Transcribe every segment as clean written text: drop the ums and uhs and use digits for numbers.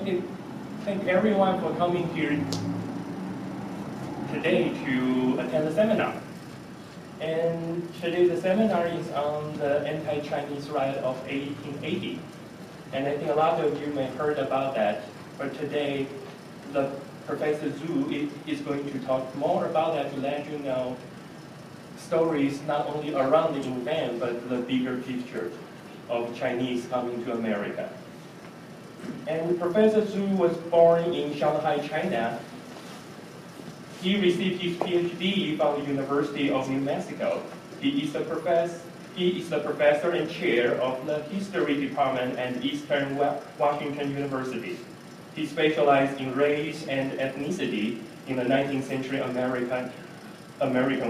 thank everyone for coming here today to attend the seminar. And today the seminar is on the anti-Chinese riot of 1880. And I think a lot of you may have heard about that, but today the Professor Zhu is going to talk more about that to let you know stories not only around the event, but the bigger picture of Chinese coming to America. And Professor Zhu was born in Shanghai, China. He received his PhD from the University of New Mexico. He is the professor and chair of the History Department at Eastern Washington University. He specialized in race and ethnicity in the 19th century American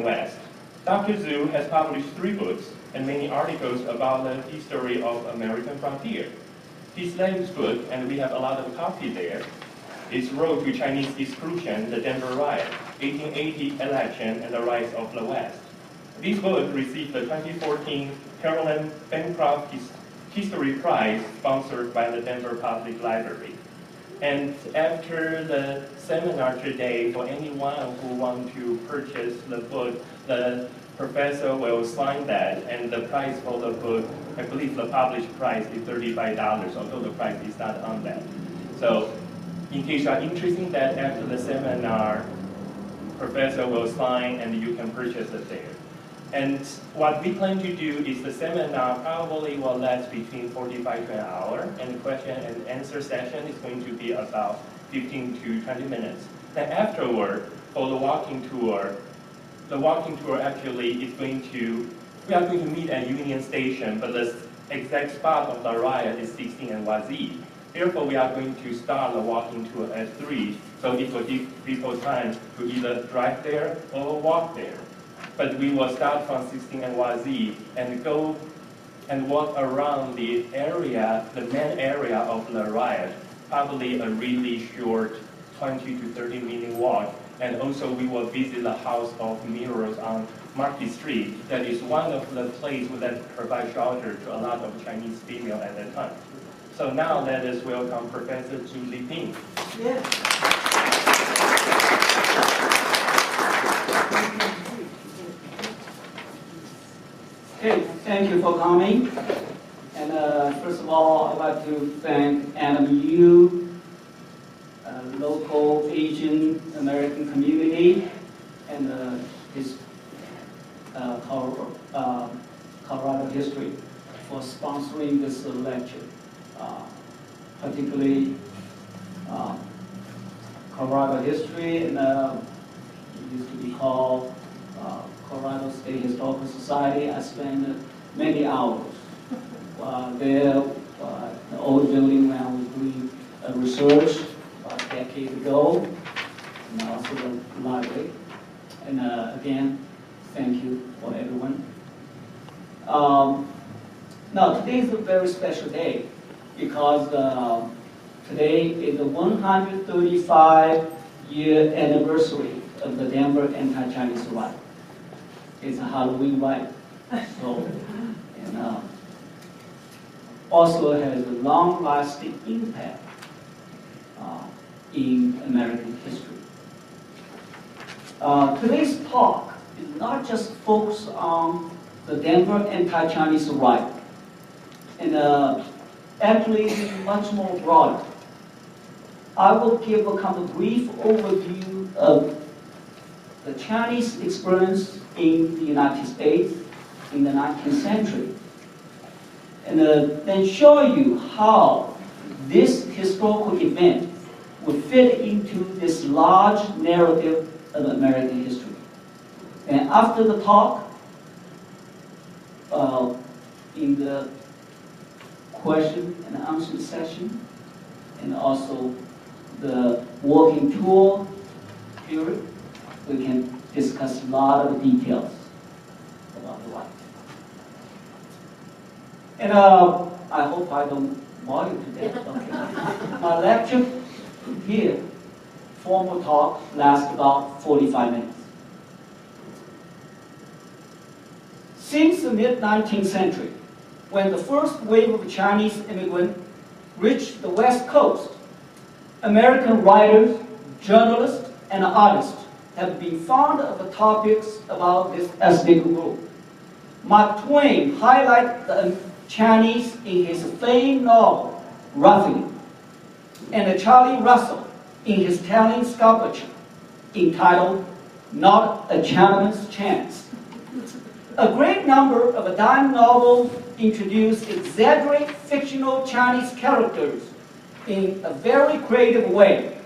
West. Dr. Zhu has published 3 books and many articles about the history of American frontier. His latest book, and we have a lot of copies there, is Road to Chinese Exclusion, the Denver Riot, 1880 Election and the Rise of the West. This book received the 2014 Carolyn Bancroft History Prize sponsored by the Denver Public Library. And after the seminar today, for anyone who wants to purchase the book, the professor will sign that, and the price for the book, I believe the published price is $35, although the price is not on that. So in case you are interested in that, after the seminar, professor will sign and you can purchase it there. And what we plan to do is the seminar probably will last between 45 to an hour, and the question and answer session is going to be about 15 to 20 minutes. Then afterward, for the walking tour actually is we are going to meet at Union Station, but the exact spot of the riot is 16 and Wazee. Therefore, we are going to start the walking tour at 3, so it will give people time to either drive there or walk there. But we will start from 16 and Wazee and go and walk around the area, the main area of the riot, probably a really short 20 to 30 minute walk. And also we will visit the House of Mirrors on Market Street. That is one of the places that provide shelter to a lot of Chinese females at that time. So now let us welcome Professor Zhu Liping. Yeah. Okay, thank you for coming. And first of all, I'd like to thank Adam Yu, local Asian American community, and his Colorado History for sponsoring this lecture. Particularly Colorado History, and it used to be called Colorado State Historical Society. I spent many hours there, the old building when I was doing research about a decade ago, and also the library. And again, thank you for everyone. Now, today is a very special day because today is the 135-year anniversary of the Denver anti-Chinese riot. It's a Halloween riot, so, and also has a long-lasting impact in American history. Today's talk is not just focused on the Denver anti-Chinese riot, and actually much more broader. I will give a kind of brief overview of the Chinese experience in the United States in the 19th century, and then show you how this historical event would fit into this large narrative of American history. And after the talk, in the question and answer session, and also the walking tour period, we can discuss a lot of details about the riot. And I hope I don't bore you to death. Okay. My lecture here, formal talk, lasts about 45 minutes. Since the mid-19th century, when the first wave of Chinese immigrants reached the West Coast, American writers, journalists, and artists have been fond of the topics about this ethnic group. Mark Twain highlighted the Chinese in his famed novel, Roughing, and Charlie Russell in his telling sculpture entitled Not a Chinaman's Chance. A great number of dime novels introduce exaggerated fictional Chinese characters in a very creative way,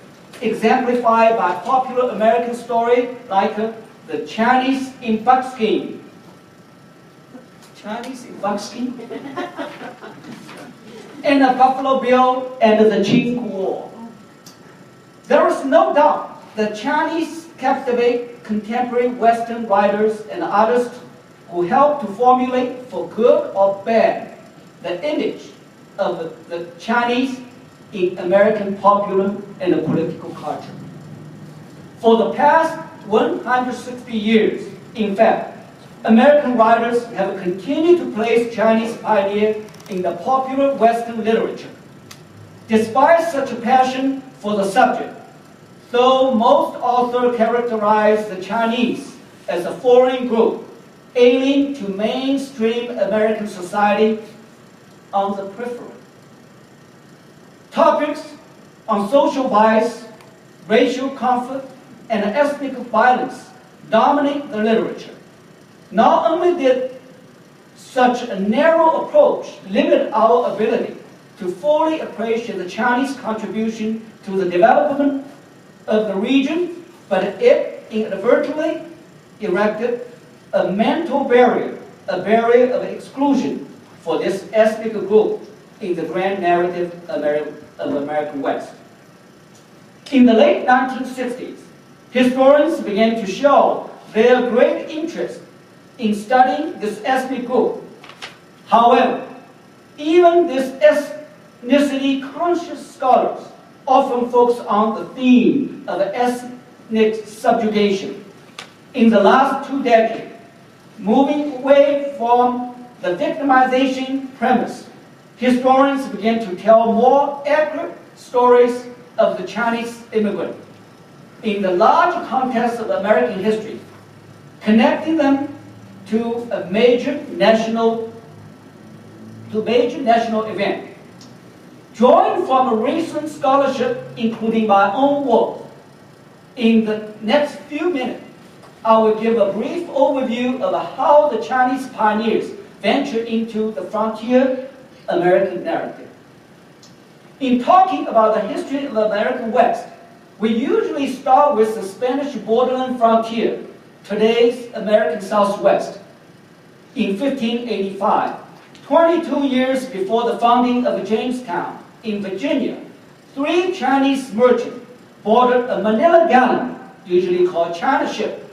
exemplified by popular American stories like The Chinese in Buckskin. Chinese in Buckskin? And Buffalo Bill and the Qing War. There is no doubt that Chinese captivate contemporary Western writers and artists who help to formulate, for good or bad, the image of the Chinese in American popular and political culture. For the past 160 years, in fact, American writers have continued to place Chinese pioneers in the popular Western literature. Despite such a passion for the subject, though most authors characterize the Chinese as a foreign group, alien to mainstream American society on the periphery. Topics on social bias, racial conflict, and ethnic violence dominate the literature. Not only did such a narrow approach limit our ability to fully appreciate the Chinese contribution to the development of the region, but it inadvertently erected a mental barrier, a barrier of exclusion for this ethnic group in the grand narrative of American West. In the late 1960s, historians began to show their great interest in studying this ethnic group. However, even these ethnicity-conscious scholars often focus on the theme of ethnic subjugation. In the last 2 decades, moving away from the victimization premise, historians began to tell more accurate stories of the Chinese immigrant in the large context of American history, connecting them to a major national event. Drawing from a recent scholarship, including my own work, in the next few minutes, I will give a brief overview of how the Chinese pioneers ventured into the frontier American narrative. In talking about the history of the American West, we usually start with the Spanish borderland frontier, today's American Southwest. In 1585, 22 years before the founding of Jamestown in Virginia, 3 Chinese merchants boarded a Manila galleon, usually called China ship,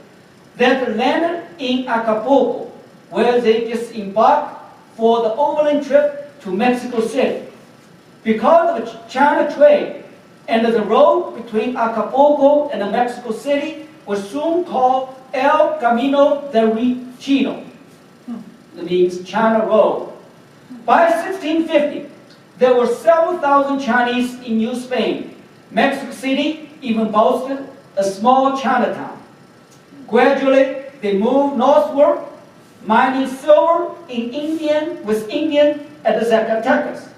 that landed in Acapulco, where they disembarked for the overland trip to Mexico City. Because of China trade and the road between Acapulco and Mexico City was soon called El Camino del Chino. That means China Road. By 1650, there were several thousand Chinese in New Spain. Mexico City even boasted a small Chinatown. Gradually, they moved northward, mining silver with Indian at the Zacatecas.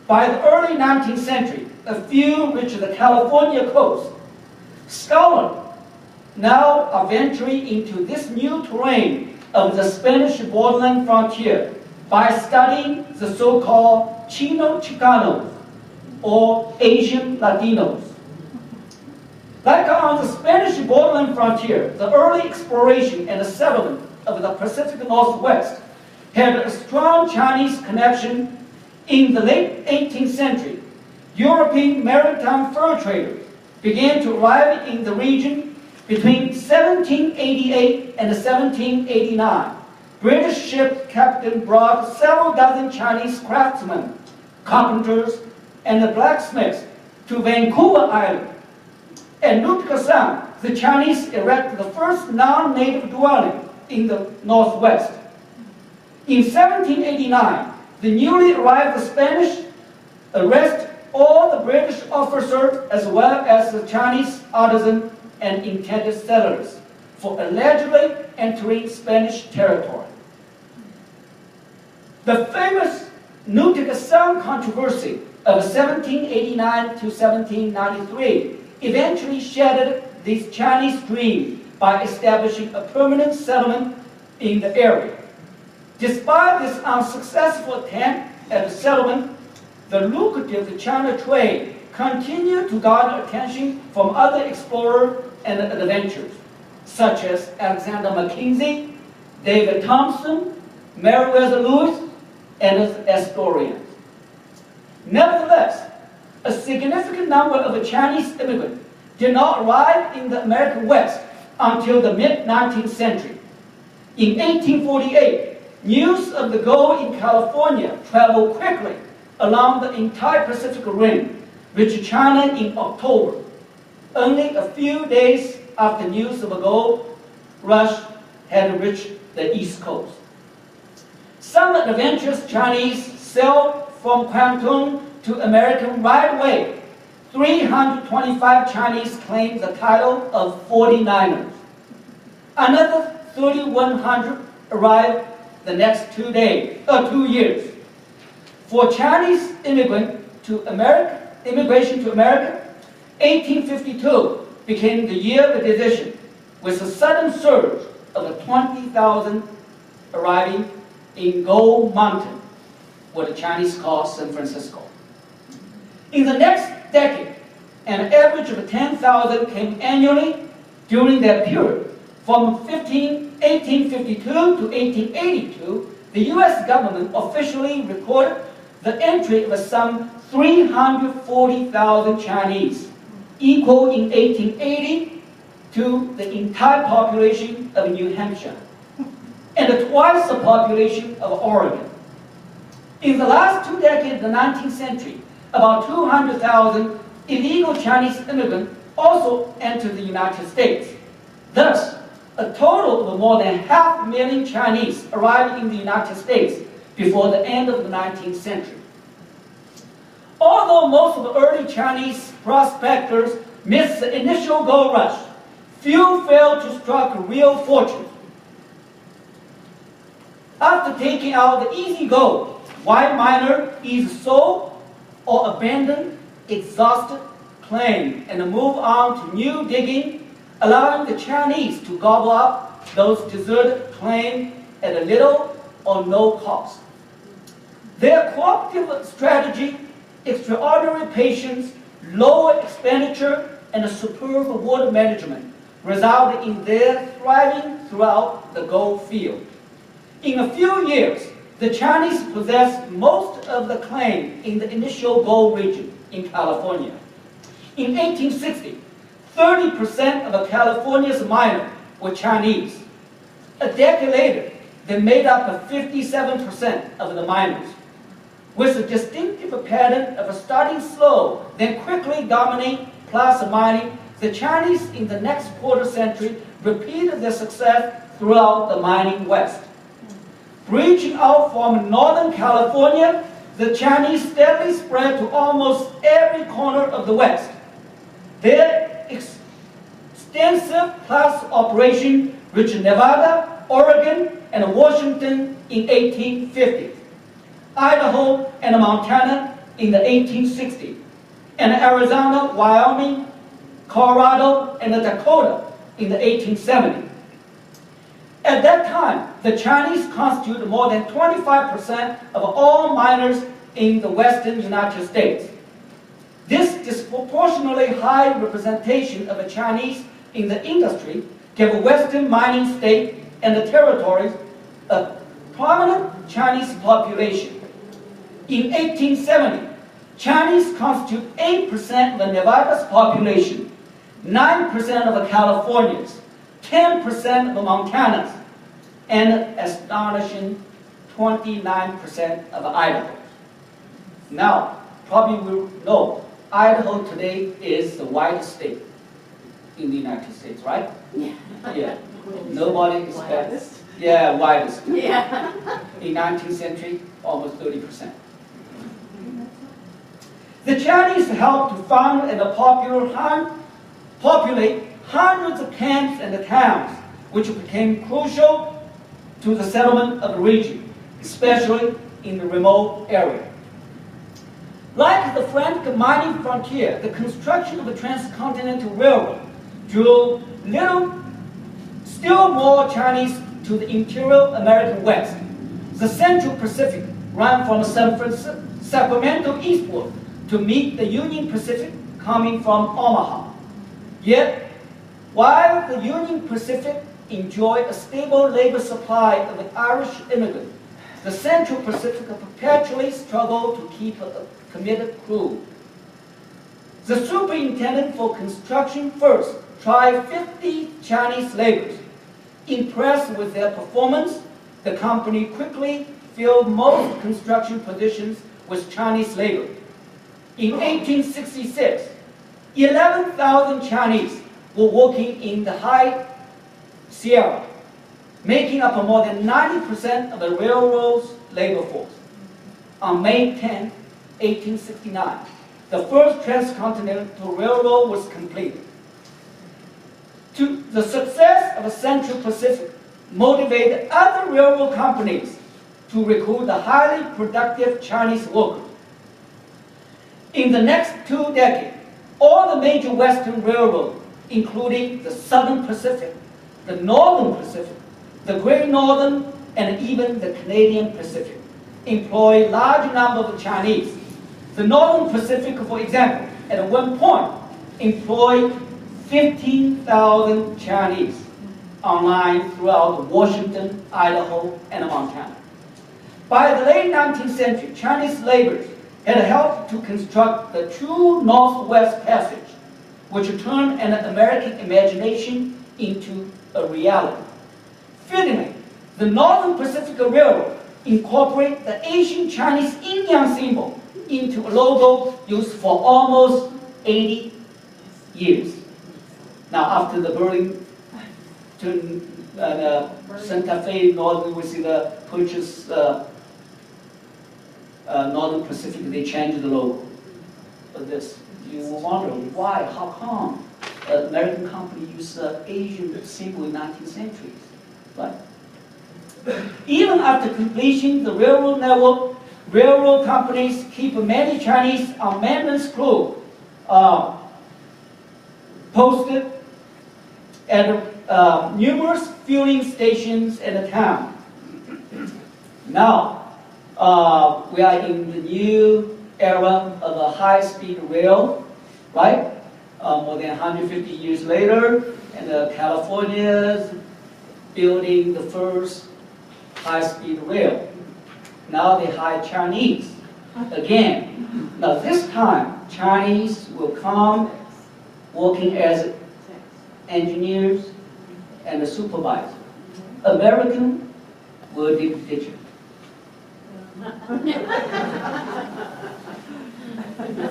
By the early 19th century, a few reached the California coast. Scholars now are venturing into this new terrain of the Spanish borderland frontier by studying the so-called Chino-Chicanos, or Asian Latinos. Like on the Spanish borderland frontier, the early exploration and settlement of the Pacific Northwest had a strong Chinese connection. In the late 18th century, European maritime fur traders began to arrive in the region between 1788 and 1789. British ship captain brought several dozen Chinese craftsmen, carpenters, and blacksmiths to Vancouver Island. At Nootka Sound, the Chinese erected the first non-native dwelling in the Northwest. In 1789, the newly arrived Spanish arrested all the British officers as well as the Chinese artisans and intended settlers for allegedly entering Spanish territory. The famous Nootka Sound controversy of 1789 to 1793 eventually shattered this Chinese dream by establishing a permanent settlement in the area. Despite this unsuccessful attempt at a settlement, the lucrative China trade continued to garner attention from other explorers and adventurers, such as Alexander Mackenzie, David Thompson, Meriwether Lewis, and Astorians. Nevertheless, a significant number of Chinese immigrants did not arrive in the American West until the mid-19th century. In 1848, news of the gold in California traveled quickly along the entire Pacific Rim, reached China in October, only a few days after news of a gold rush had reached the East Coast. Some adventurous Chinese sailed from Canton to America right away. 325 Chinese claimed the title of 49ers. Another 3,100 arrived the next 2 years. For Chinese immigration to America, 1852 became the year of decision, with a sudden surge of 20,000 arriving in Gold Mountain, what the Chinese call San Francisco. In the next decade, an average of 10,000 came annually during that period. From 1852 to 1882, the U.S. government officially recorded the entry of some 340,000 Chinese, equal in 1880 to the entire population of New Hampshire, and twice the population of Oregon. In the last 2 decades of the 19th century, about 200,000 illegal Chinese immigrants also entered the United States. Thus, a total of more than 500,000 Chinese arrived in the United States before the end of the 19th century. Although most of the early Chinese prospectors missed the initial gold rush, few failed to strike a real fortune. After taking out the easy gold, white miner either sold or abandoned, exhausted, claim, and move on to new digging, allowing the Chinese to gobble up those deserted claims at a little or no cost. Their cooperative strategy, extraordinary patience, lower expenditure, and superb water management resulted in their thriving throughout the gold field. In a few years, the Chinese possessed most of the claim in the initial gold region in California. In 1860, 30% of California's miners were Chinese. A decade later, they made up 57% of the miners. With a distinctive pattern of starting slow, then quickly dominating placer mining, the Chinese in the next quarter century repeated their success throughout the mining West. Reaching out from Northern California, the Chinese steadily spread to almost every corner of the West. Their extensive placer operation reached Nevada, Oregon, and Washington in 1850, Idaho and Montana in the 1860s, and Arizona, Wyoming, Colorado, and Dakota in the 1870s. At that time, the Chinese constituted more than 25% of all miners in the western United States. This disproportionately high representation of the Chinese in the industry gave western mining states and the territories a prominent Chinese population. In 1870, Chinese constitute 8% of Nevada's population, 9% of California's, 10% of Montana's, and an astonishing 29% of Idaho. Now, probably you know, Idaho today is the whitest state in the United States, right? Yeah. Yeah. Nobody expects. Widest? Yeah, widest. Yeah. In 19th century, almost 30%. The Chinese helped to found and populate hundreds of camps and towns, which became crucial to the settlement of the region, especially in the remote area. Like the French mining frontier, the construction of the transcontinental railroad drew still more Chinese to the interior American West. The Central Pacific ran from Sacramento eastward to meet the Union Pacific coming from Omaha. Yet, while the Union Pacific enjoyed a stable labor supply of the Irish immigrants, the Central Pacific perpetually struggled to keep a committed crew. The superintendent for construction first tried 50 Chinese laborers. Impressed with their performance, the company quickly filled most construction positions with Chinese labor. In 1866, 11,000 Chinese were working in the High Sierra, making up more than 90% of the railroad's labor force. On May 10, 1869, the first transcontinental railroad was completed. The success of the Central Pacific motivated other railroad companies to recruit the highly productive Chinese workers. In the next 2 decades, all the major Western railroads, including the Southern Pacific, the Northern Pacific, the Great Northern, and even the Canadian Pacific, employ large numbers of Chinese. The Northern Pacific, for example, at one point, employed 15,000 Chinese online throughout Washington, Idaho, and Montana. By the late 19th century, Chinese laborers had helped to construct the true Northwest Passage, which turned an American imagination into a reality. Fittingly, the Northern Pacific Railroad incorporated the Asian Chinese yin yang symbol into a logo used for almost 80 years. Now, after the Burlington, Santa Fe, Northern, we see the purchase Northern Pacific, they changed the logo of this. You will wonder why, how come an American company used Asian symbol in 19th century, right? Even after completion, the railroad network, railroad companies keep many Chinese on maintenance crew posted at numerous fueling stations in the town. Now, we are in the new era of a high-speed rail, right? More than 150 years later, and California's building the first high-speed rail. Now they hire Chinese again. Now this time, Chinese will come working as engineers and supervisors. American will dig ditches.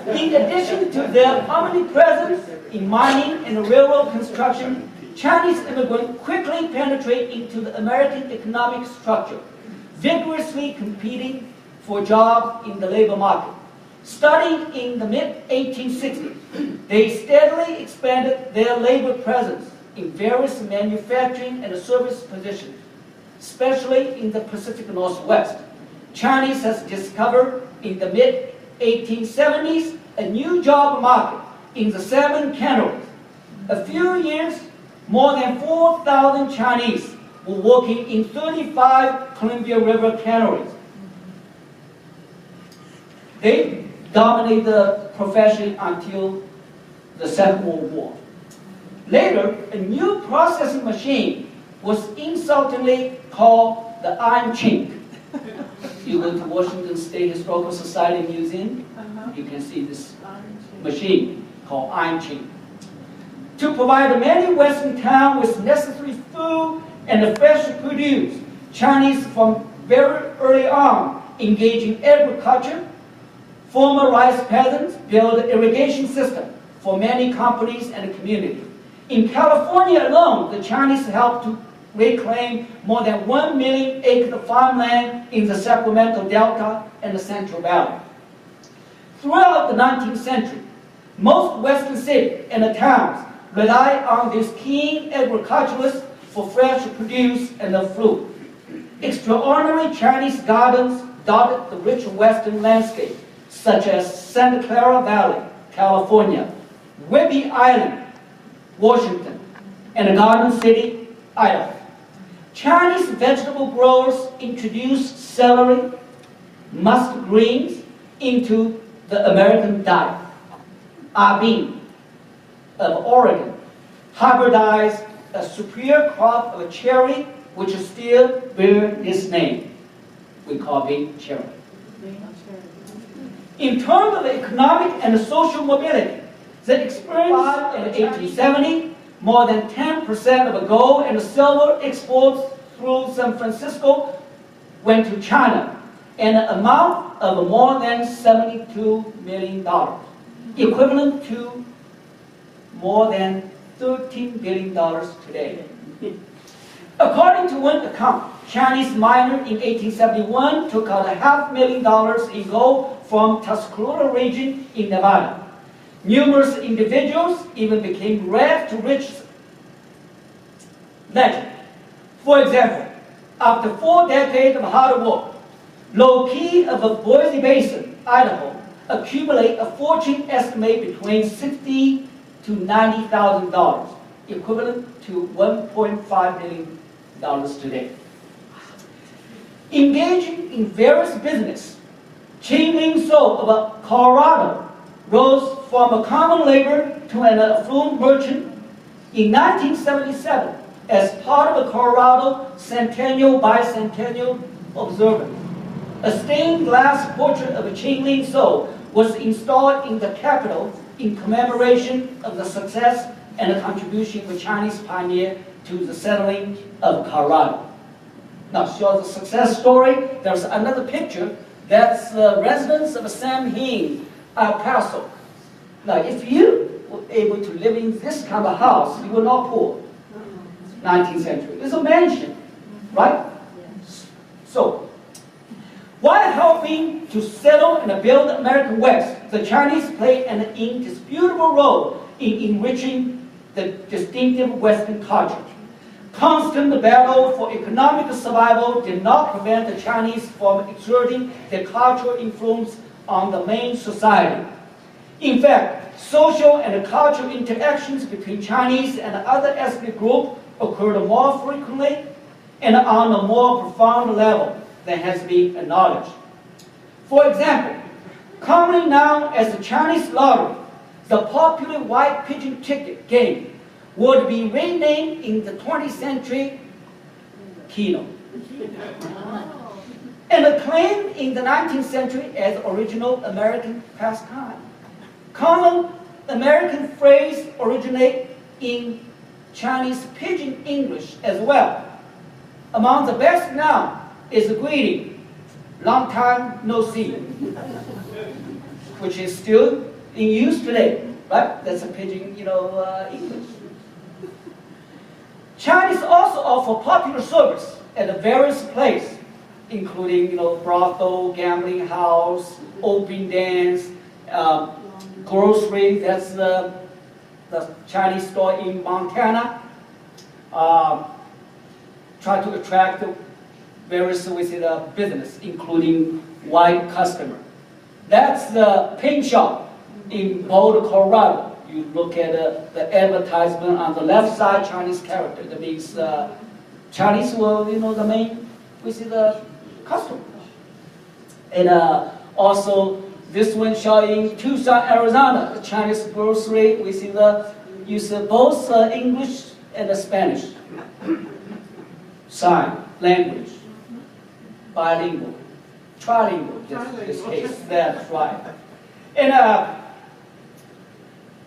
In addition to their omnipresence in mining and railroad construction, Chinese immigrants quickly penetrate into the American economic structure, vigorously competing for jobs in the labor market. Starting in the mid-1860s, they steadily expanded their labor presence in various manufacturing and service positions, especially in the Pacific Northwest. Chinese has discovered in the mid-1870s a new job market in the 7 canneries. A few years, more than 4,000 Chinese were working in 35 Columbia River canneries. They dominated the profession until the Second World War. Later, a new processing machine was insultingly called the iron chink. You go to Washington State Historical Society Museum, you can see this machine called iron chink. To provide many Western towns with necessary food and fresh produce, Chinese from very early on engaged in agriculture. Former rice peasants built an irrigation system for many companies and communities. In California alone, the Chinese helped to reclaim more than 1 million acres of farmland in the Sacramento Delta and the Central Valley. Throughout the 19th century, most Western cities and towns rely on these keen agriculturists for fresh produce and fruit. Extraordinary Chinese gardens dotted the rich Western landscape, such as Santa Clara Valley, California, Whidbey Island, Washington, and Garden City, Idaho. Chinese vegetable growers introduced celery, mustard greens into the American diet. Bean of Oregon hybridized a superior crop of cherry, which still bears this name. We call it cherry. In terms of economic and social mobility, the experience in 1870, more than 10% of gold and silver exports through San Francisco went to China, an amount of more than $72 million, equivalent to more than $13 billion today. According to one account, Chinese miner in 1871 took out $500,000 in gold from Tuscarora region in Nevada. Numerous individuals even became rags to riches legend. For example, after 4 decades of hard work, Low-Key of the Boise Basin, Idaho, accumulate a fortune estimated between $60,000 to $90,000, equivalent to $1.5 million today. Engaging in various business, Qingling Zhou of Colorado rose from a common laborer to an affluent merchant in 1977 as part of the Colorado Centennial Bicentennial Observance. A stained glass portrait of Qingling Zhou was installed in the Capitol in commemoration of the success and the contribution of a Chinese pioneer to the settling of Colorado. Now, shows a success story. There's another picture. That's the residence of Sam Hing, El Paso. Now, if you were able to live in this kind of house, you were not poor. 19th century. It's a mansion, right? So, while helping to settle and build the American West, the Chinese played an indisputable role in enriching the distinctive Western culture. Constant battle for economic survival did not prevent the Chinese from exerting their cultural influence on the main society. In fact, social and cultural interactions between Chinese and other ethnic groups occurred more frequently and on a more profound level than has been acknowledged. For example, commonly known as the Chinese lottery, the popular white pigeon ticket game would be renamed in the 20th century Keno, and acclaimed in the 19th century as original American pastime. Common American phrase originate in Chinese pidgin English as well. Among the best known is the greeting, long time no see, which is still in use today, right? That's a pidgin, English. Chinese also offer popular service at various places, including, brothel, gambling house, open dance, grocery. That's the Chinese store in Montana. Try to attract various business, including white customer. That's the paint shop in Boulder, Colorado. You look at the advertisement on the left side, Chinese character. That means Chinese will, the main, we see the customer. And also, this one showing Tucson, Arizona, the Chinese grocery. We see the use of both English and Spanish. Sign, language, bilingual, trilingual, this case. That's right. And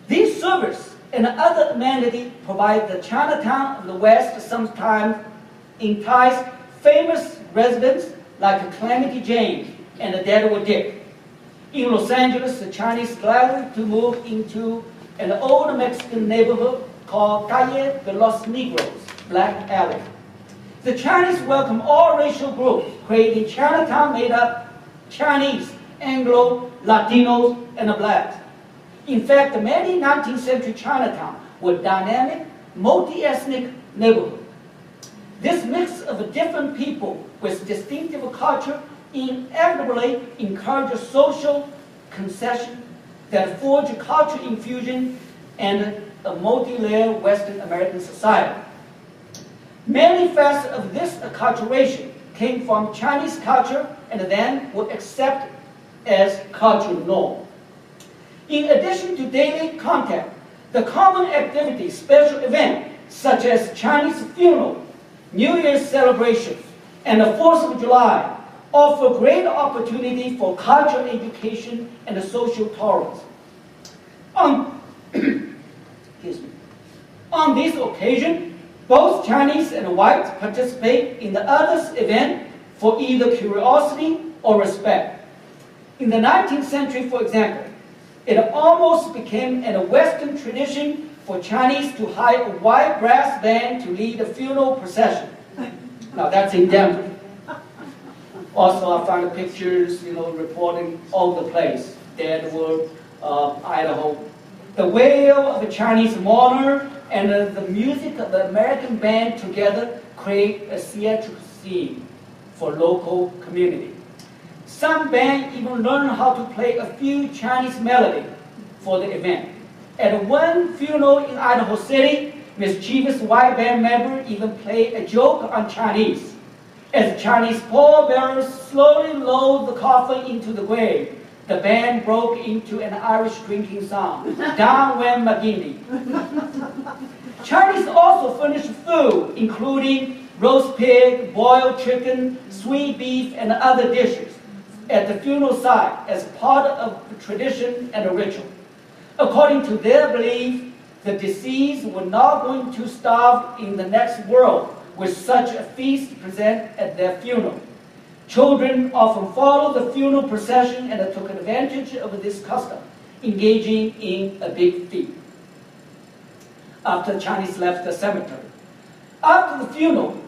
these services and other amenities provide the Chinatown of the West sometimes entice famous residents like Calamity Jane and the Deadwood Dick. In Los Angeles, the Chinese gladly to move into an old Mexican neighborhood called Calle de los Negros, Black Alley. The Chinese welcome all racial groups, creating Chinatown made up Chinese Anglo, Latinos, and blacks. In fact, many 19th century Chinatown were dynamic, multi-ethnic neighborhoods. This mix of different people with distinctive culture inevitably encouraged social concession that forged cultural infusion and a multi-layered Western American society. Many facets of this acculturation came from Chinese culture and then were accepted as cultural norm. In addition to daily contact, the common activities, special events such as Chinese funeral, New Year's celebrations, and the 4th of July offer great opportunity for cultural education and social tolerance. On this occasion, both Chinese and whites participate in the other's event for either curiosity or respect. In the 19th century, for example, it almost became a Western tradition for Chinese to hire a white brass band to lead a funeral procession. Now that's in Denver. Also, I found pictures, reporting all the place. Deadwood, Idaho. The wail of a Chinese mourner and the music of the American band together create a theatrical scene for local community. Some bands even learn how to play a few Chinese melodies for the event. At one funeral in Idaho City, mischievous white band member even played a joke on Chinese. As Chinese pallbearers slowly lowered the coffin into the grave, the band broke into an Irish drinking song, Down Went McGinley. Chinese also furnished food, including roast pig, boiled chicken, sweet beef, and other dishes at the funeral site as part of the tradition and a ritual. According to their belief, the deceased were not going to starve in the next world with such a feast present at their funeral. Children often followed the funeral procession and took advantage of this custom, engaging in a big feast. After the Chinese left the cemetery. After the funeral,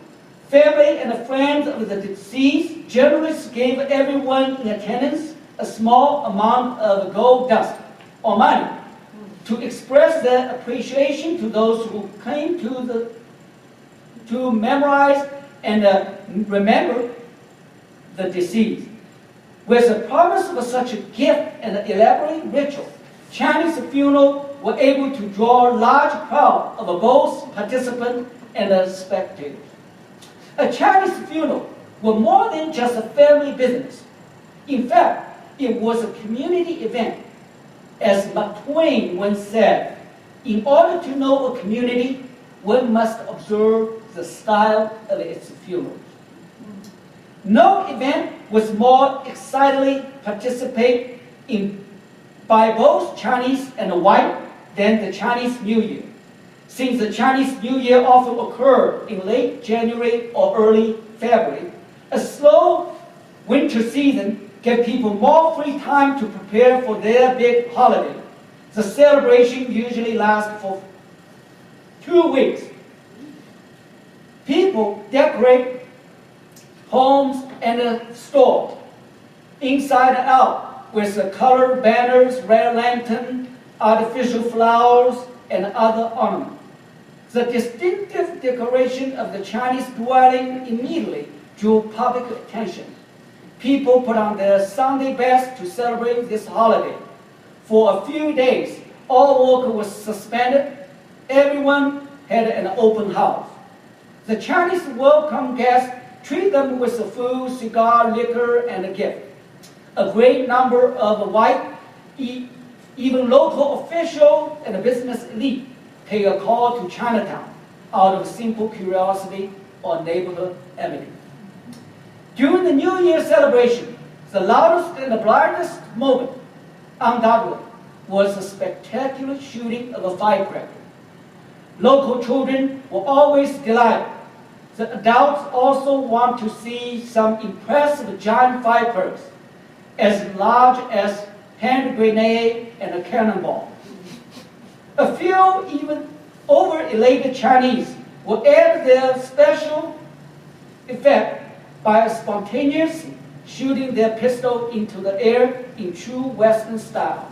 family and friends of the deceased generally gave everyone in attendance a small amount of gold dust or money to express their appreciation to those who came to memorize and remember the deceased. With the promise of such a gift and an elaborate ritual, Chinese funerals were able to draw a large crowd of both participants and spectators. A Chinese funeral was more than just a family business. In fact, it was a community event. As Mark Twain once said, in order to know a community, one must observe the style of its funeral. No event was more excitedly participated in by both Chinese and white than the Chinese New Year. Since the Chinese New Year often occurred in late January or early February, a slow winter season gave people more free time to prepare for their big holiday. The celebration usually lasts for 2 weeks. People decorate homes and stores, inside and out, with colored banners, red lanterns, artificial flowers, and other ornaments. The distinctive decoration of the Chinese dwelling immediately drew public attention. People put on their Sunday best to celebrate this holiday. For a few days, all work was suspended. Everyone had an open house. The Chinese welcome guests, treat them with food, cigar, liquor, and a gift. A great number of white, even local officials and business elite pay a call to Chinatown out of simple curiosity or neighborhood envy. During the New Year celebration, the loudest and the brightest moment, undoubtedly, was the spectacular shooting of a firecracker. Local children were always delighted. The adults also want to see some impressive giant firecrackers, as large as hand grenade and a cannonball. A few even over-elated Chinese will add their special effect by a spontaneous shooting their pistol into the air in true Western style.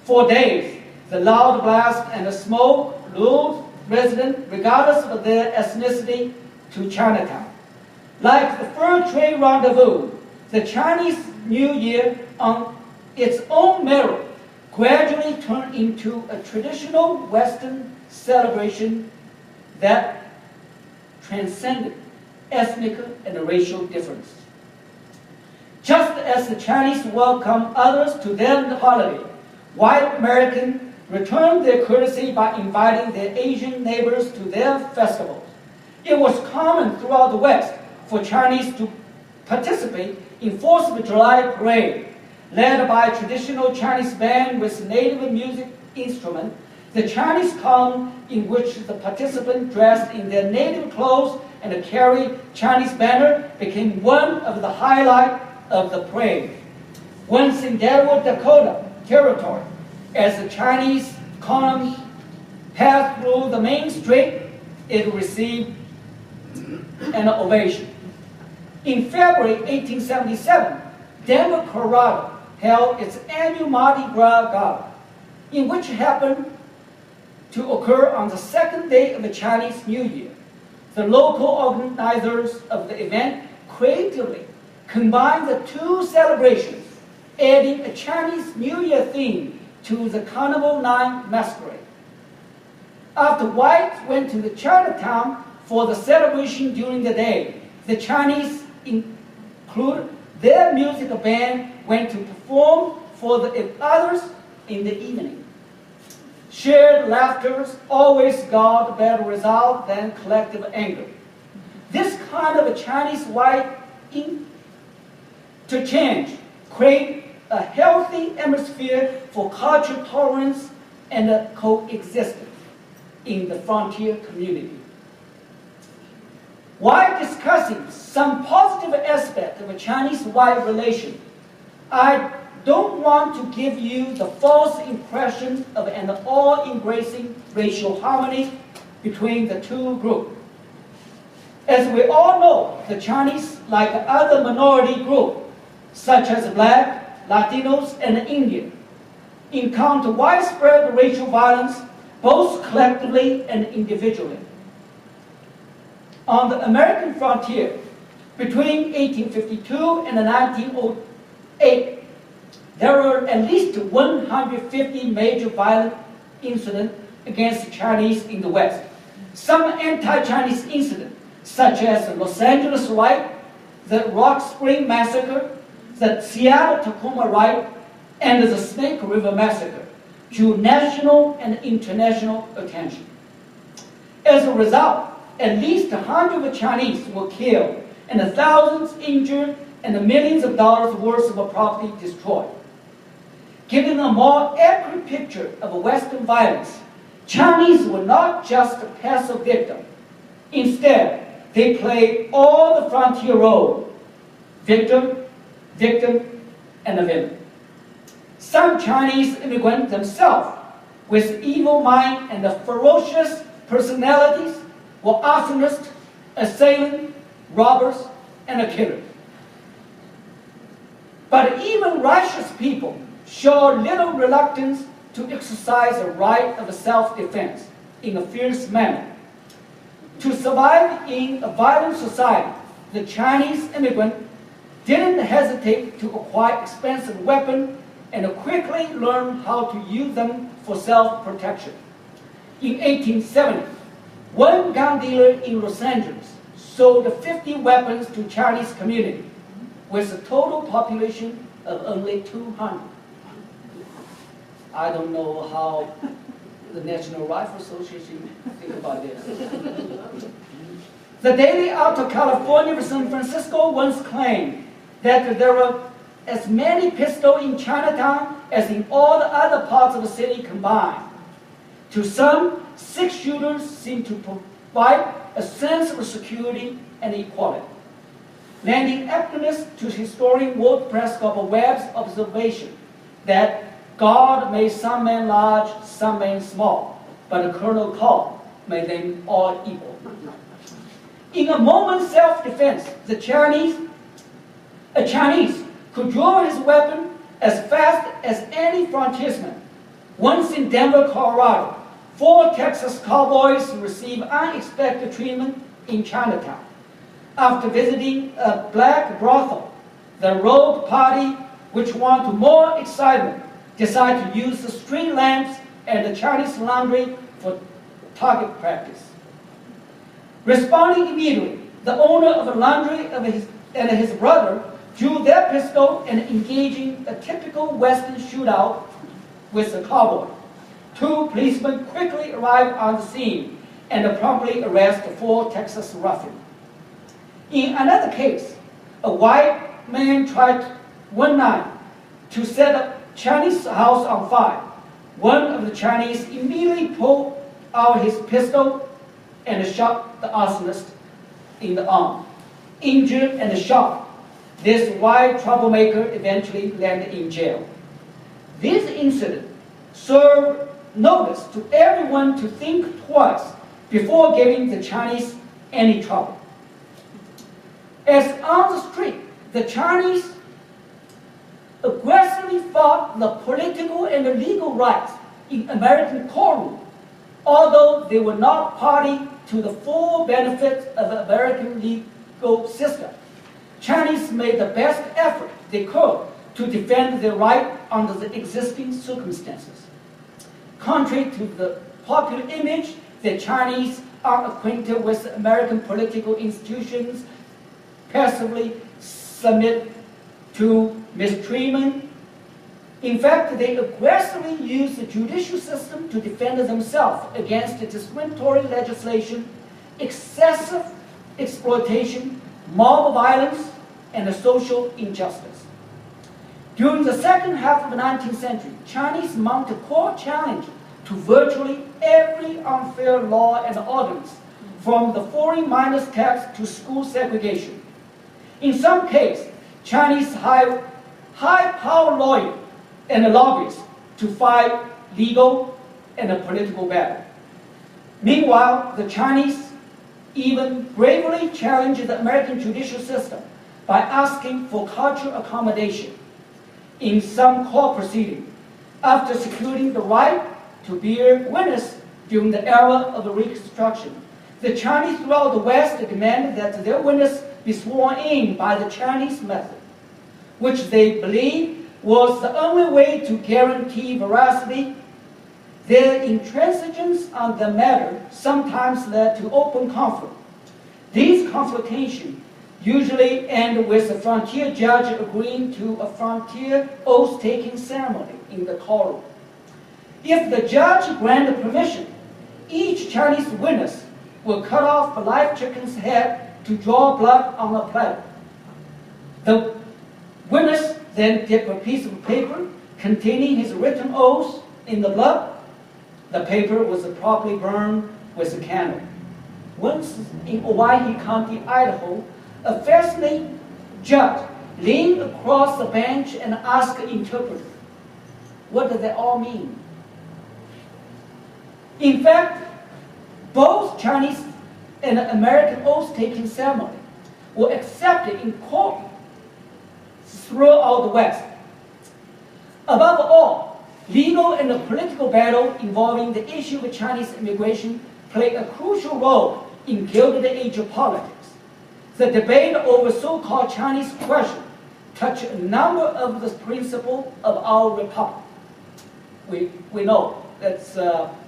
For days, the loud blast and the smoke lured residents, regardless of their ethnicity, to Chinatown. Like the fur trade rendezvous, the Chinese New Year, on its own merit, gradually turned into a traditional Western celebration that transcended ethnic and racial difference. Just as the Chinese welcome others to their holiday, white Americans returned their courtesy by inviting their Asian neighbors to their festivals. It was common throughout the West for Chinese to participate in 4th of July parade, led by a traditional Chinese band with native music instrument. The Chinese column, in which the participants dressed in their native clothes and carried Chinese banner, became one of the highlights of the parade. Once in Delaware, Dakota territory, as the Chinese column passed through the main street, it received an ovation. In February 1877, Denver, Colorado held its annual Mardi Gras Gala, in which happened to occur on the second day of the Chinese New Year. The local organizers of the event creatively combined the two celebrations, adding a Chinese New Year theme to the Carnival Night Masquerade. After whites went to the Chinatown for the celebration during the day, the Chinese, included their music band, went to perform for the others in the evening. Shared laughter always got better result than collective anger. This kind of a Chinese-white interchange created a healthy atmosphere for cultural tolerance and coexistence in the frontier community. While discussing some positive aspect of a Chinese-white relation, I don't want to give you the false impression of an all-embracing racial harmony between the two groups. As we all know, the Chinese, like other minority groups, such as Black, Latinos, and Indian, encounter widespread racial violence both collectively and individually. On the American frontier, between 1852 and 1908, there were at least 150 major violent incidents against the Chinese in the West. Some anti-Chinese incidents, such as the Los Angeles Riot, the Rock Spring Massacre, the Seattle-Tacoma Riot, and the Snake River Massacre, drew national and international attention. As a result, at least 100 Chinese were killed, and thousands injured, and millions of dollars worth of property destroyed. Giving a more accurate picture of Western violence, Chinese were not just a passive victim. Instead, they played all the frontier roles: victim, and a villain. Some Chinese immigrants themselves, with evil mind and ferocious personalities, were arsonists, assailants, robbers, and killers. But even righteous people show little reluctance to exercise the right of self-defense in a fierce manner. To survive in a violent society, the Chinese immigrant didn't hesitate to acquire expensive weapons and quickly learn how to use them for self-protection. In 1870, one gun dealer in Los Angeles sold 50 weapons to Chinese community, with a total population of only 200. I don't know how the National Rifle Association think about this. The Daily out of California, San Francisco, once claimed that there were as many pistols in Chinatown as in all the other parts of the city combined. To some, 6 shooters seem to provide a sense of security and equality, lending aptness to historian Walt Prescott Webb's observation that God made some men large, some men small, but Colonel Call made them all equal. In a moment's self-defense, the Chinese A Chinese could draw his weapon as fast as any frontiersman. Once in Denver, Colorado, 4 Texas cowboys received unexpected treatment in Chinatown. After visiting a black brothel, the rogue party, which wanted more excitement, decided to use the street lamps and the Chinese laundry for target practice. Responding immediately, the owner of the laundry and his brother drew their pistol and engaging a typical Western shootout with the cowboy. 2 policemen quickly arrived on the scene and promptly arrested 4 Texas ruffians. In another case, a white man tried one night to set a Chinese house on fire. One of the Chinese immediately pulled out his pistol and shot the arsonist in the arm. Injured and shot, this white troublemaker eventually landed in jail. This incident served notice to everyone to think twice before giving the Chinese any trouble. As on the street, the Chinese aggressively fought the political and the legal rights in American courtroom, although they were not party to the full benefits of the American legal system. Chinese made the best effort they could to defend their right under the existing circumstances. Contrary to the popular image that Chinese are acquainted with American political institutions, passively submit to mistreatment. In fact, they aggressively use the judicial system to defend themselves against discriminatory legislation, excessive exploitation, mob violence, and social injustice. During the second half of the 19th century, Chinese mounted core challenge to virtually every unfair law and ordinance, from the foreign miners' tax to school segregation. In some cases, Chinese high-power lawyers and lobbyists to fight legal and political battle. Meanwhile, the Chinese even bravely challenged the American judicial system by asking for cultural accommodation in some court proceeding after securing the right to bear witness during the era of Reconstruction. The Chinese throughout the West demanded that their witness be sworn in by the Chinese method, which they believed was the only way to guarantee veracity. Their intransigence on the matter sometimes led to open conflict. These confrontations usually end with a frontier judge agreeing to a frontier oath-taking ceremony in the courtroom. If the judge granted permission, each Chinese witness will cut off a live chicken's head to draw blood on a platter. The witness then dipped a piece of paper containing his written oath in the blood. The paper was properly burned with a candle. Once in Wazee County, Idaho, a fascinating judge leaned across the bench and asked the interpreter, "What does that all mean?" In fact, both Chinese and American oath-taking ceremony were accepted in court throughout the West. Above all, legal and political battle involving the issue of Chinese immigration played a crucial role in Gilded Age of politics. The debate over so-called Chinese question touched a number of the principles of our republic. We know that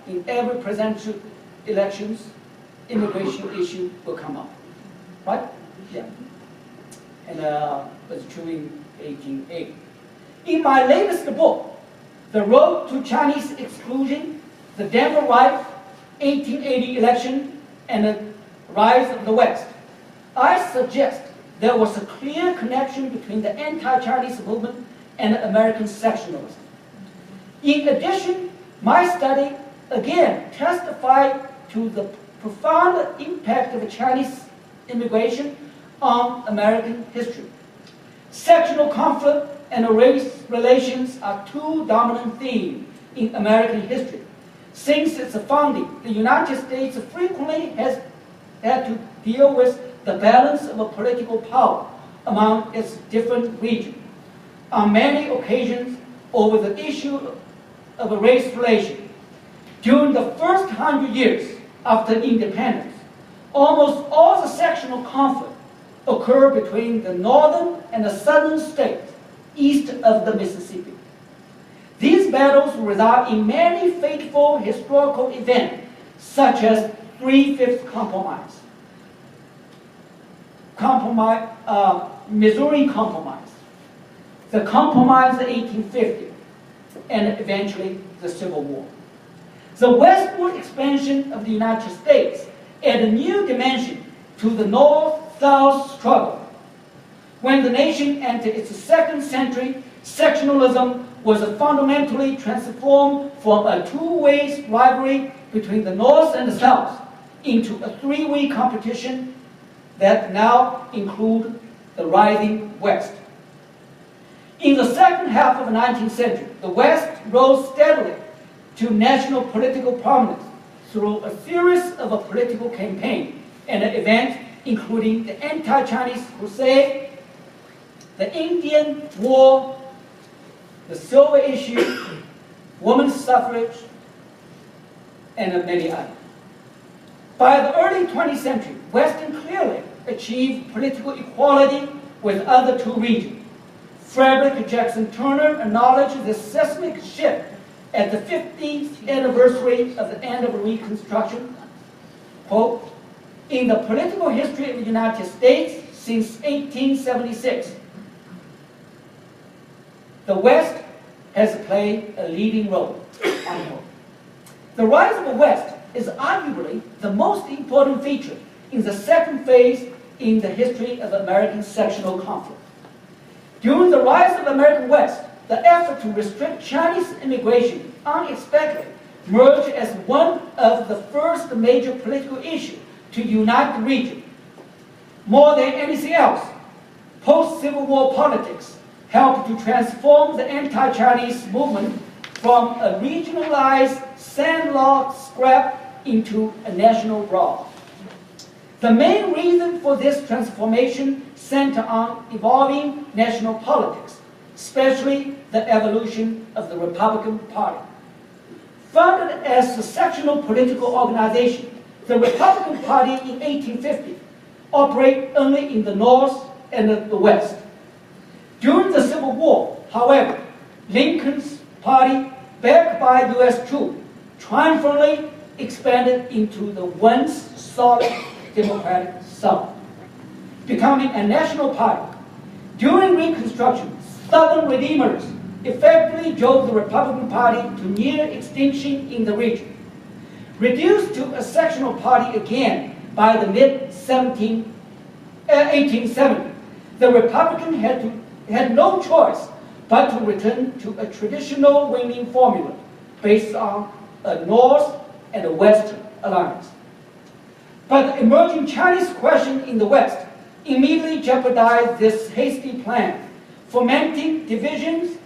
in every presidential elections, immigration issue will come up, right? Yeah. And that's true in 1880. In my latest book, The Road to Chinese Exclusion, the Denver Riot, 1880 election, and the rise of the West, I suggest there was a clear connection between the anti-Chinese movement and American sectionalism. In addition, my study again testified to the profound impact of Chinese immigration on American history. Sectional conflict and race relations are two dominant themes in American history. Since its founding, the United States frequently has had to deal with the balance of political power among its different regions. On many occasions, over the issue of a race relation. During the first 100 years after independence, almost all the sectional conflict occurred between the northern and the southern states east of the Mississippi. These battles result in many fateful historical events, such as 3/5 Compromise, Missouri Compromise, the Compromise of 1850, and eventually the Civil War. The westward expansion of the United States added a new dimension to the North-South struggle. When the nation entered its second century, sectionalism was fundamentally transformed from a two-way rivalry between the North and the South into a three-way competition that now includes the rising West. In the second half of the 19th century, the West rose steadily to national political prominence through a series of political campaigns and events, including the anti-Chinese crusade, the Indian War, the Silver Issue, women's suffrage, and many others. By the early 20th century, Western clearly achieved political equality with other two regions. Frederick Jackson Turner acknowledged the seismic shift at the 50th anniversary of the end of Reconstruction. Quote, "In the political history of the United States since 1876, the West has played a leading role." Unquote. The rise of the West is arguably the most important feature in the second phase in the history of American sectional conflict. During the rise of the American West, the effort to restrict Chinese immigration unexpectedly emerged as one of the first major political issues to unite the region. More than anything else, post-Civil War politics helped to transform the anti-Chinese movement from a regionalized, sandlocked scrap into a national brawl. The main reason for this transformation centered on evolving national politics, especially the evolution of the Republican Party. Founded as a sectional political organization, the Republican Party in 1850 operated only in the North and the West. During the Civil War, however, Lincoln's party, backed by U.S. troops, triumphantly expanded into the once solid Democratic South, becoming a national party. During Reconstruction, Southern Redeemers effectively drove the Republican Party to near extinction in the region. Reduced to a sectional party again by the mid-1870s, the Republican had no choice but to return to a traditional winning formula based on a North and a Western alliance. But the emerging Chinese question in the West immediately jeopardized this hasty plan, fomenting divisions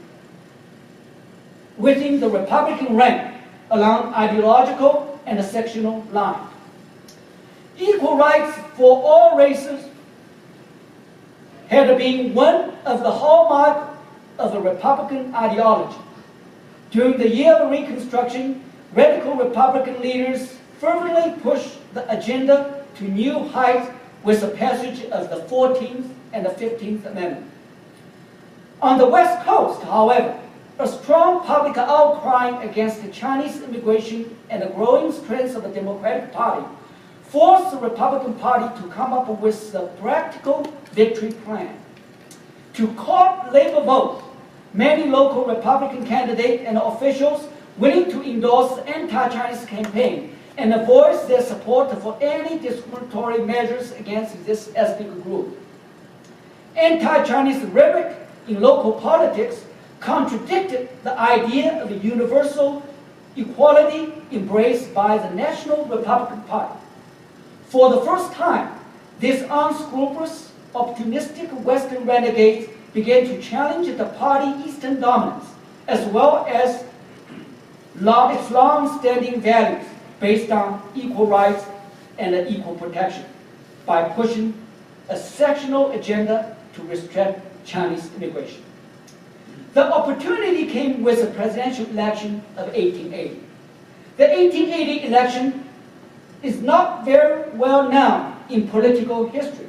within the Republican rank along ideological and sectional lines. Equal rights for all races had been one of the hallmarks of the Republican ideology. During the year of Reconstruction, radical Republican leaders fervently pushed the agenda to new heights with the passage of the 14th and the 15th Amendment. On the West Coast, however, a strong public outcry against the Chinese immigration and the growing strength of the Democratic Party forced the Republican Party to come up with a practical victory plan. To court labor votes, many local Republican candidates and officials willing to endorse the anti-Chinese campaign and voice their support for any discriminatory measures against this ethnic group. Anti-Chinese rhetoric in local politics contradicted the idea of a universal equality embraced by the National Republican Party. For the first time, these unscrupulous, opportunistic Western renegades began to challenge the party's Eastern dominance, as well as its long-standing values based on equal rights and equal protection, by pushing a sectional agenda to restrict Chinese immigration. The opportunity came with the presidential election of 1880. The 1880 election is not very well known in political history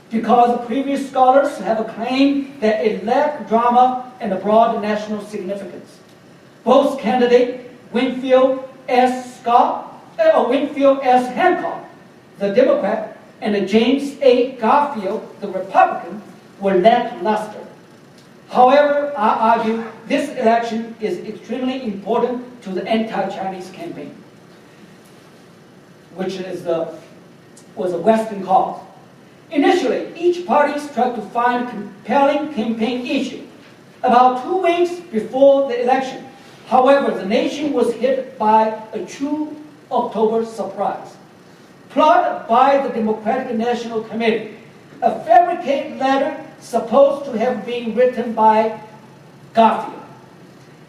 because previous scholars have claimed that it lacked drama and broad national significance. Both candidate Winfield S. Hancock, the Democrat, and James A. Garfield, the Republican, were lackluster. However, I argue this election is extremely important to the anti-Chinese campaign, which was a Western cause. Initially, each party tried to find a compelling campaign issue. About 2 weeks before the election, however, the nation was hit by a true October surprise. Plotted by the Democratic National Committee, a fabricated letter supposed to have been written by Garfield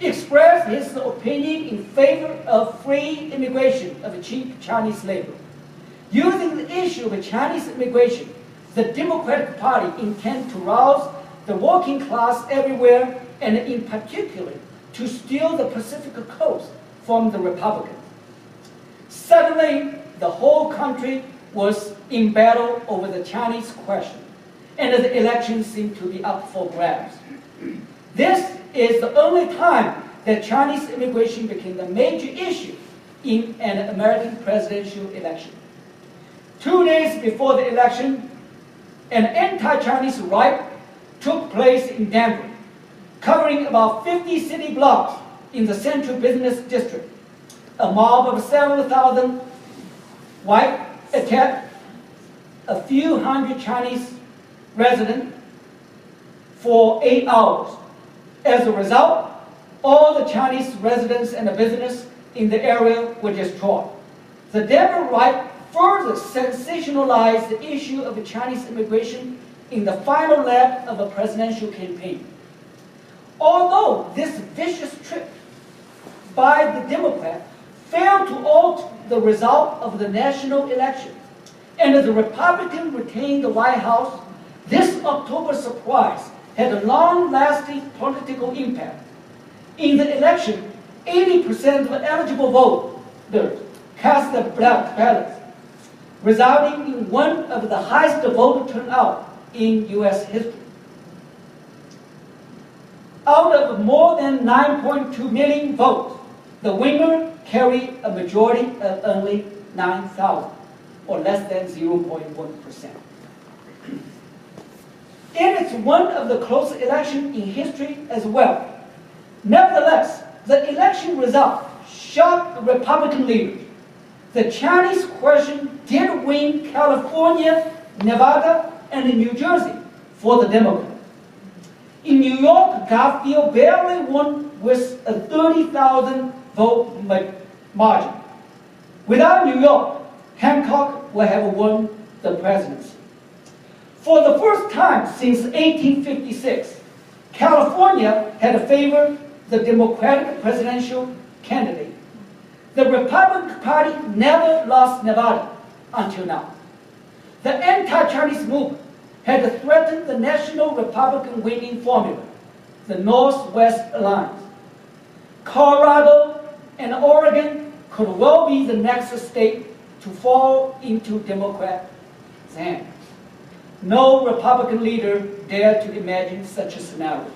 expressed his opinion in favor of free immigration of cheap Chinese labor. Using the issue of Chinese immigration, the Democratic Party intended to rouse the working class everywhere, and in particular, to steal the Pacific coast from the Republicans. Suddenly, the whole country was in battle over the Chinese question, and the election seemed to be up for grabs. This is the only time that Chinese immigration became the major issue in an American presidential election. 2 days before the election, an anti-Chinese riot took place in Denver, covering about 50 city blocks in the central business district. A mob of several thousand white attacked a few hundred Chinese residents for 8 hours. As a result, all the Chinese residents and the business in the area were destroyed. The Denver riot further sensationalized the issue of Chinese immigration in the final lap of a presidential campaign. Although this vicious trip by the Democrat failed to alter the result of the national election, and the Republican retained the White House, this October surprise had a long-lasting political impact. In the election, 80% of eligible voters cast their ballots, resulting in one of the highest voter turnout in U.S. history. Out of more than 9.2 million votes, the winner carried a majority of only 9,000, or less than 0.1%. It is one of the closest elections in history as well. Nevertheless, the election result shocked Republican leaders. The Chinese question did win California, Nevada, and New Jersey for the Democrats. In New York, Garfield barely won with a 30,000 vote margin. Without New York, Hancock would have won the presidency. For the first time since 1856, California had favored the Democratic presidential candidate. The Republican Party never lost Nevada until now. The anti-Chinese movement had threatened the national Republican winning formula, the Northwest Alliance. Colorado and Oregon could well be the next state to fall into Democrat hands. No Republican leader dared to imagine such a scenario.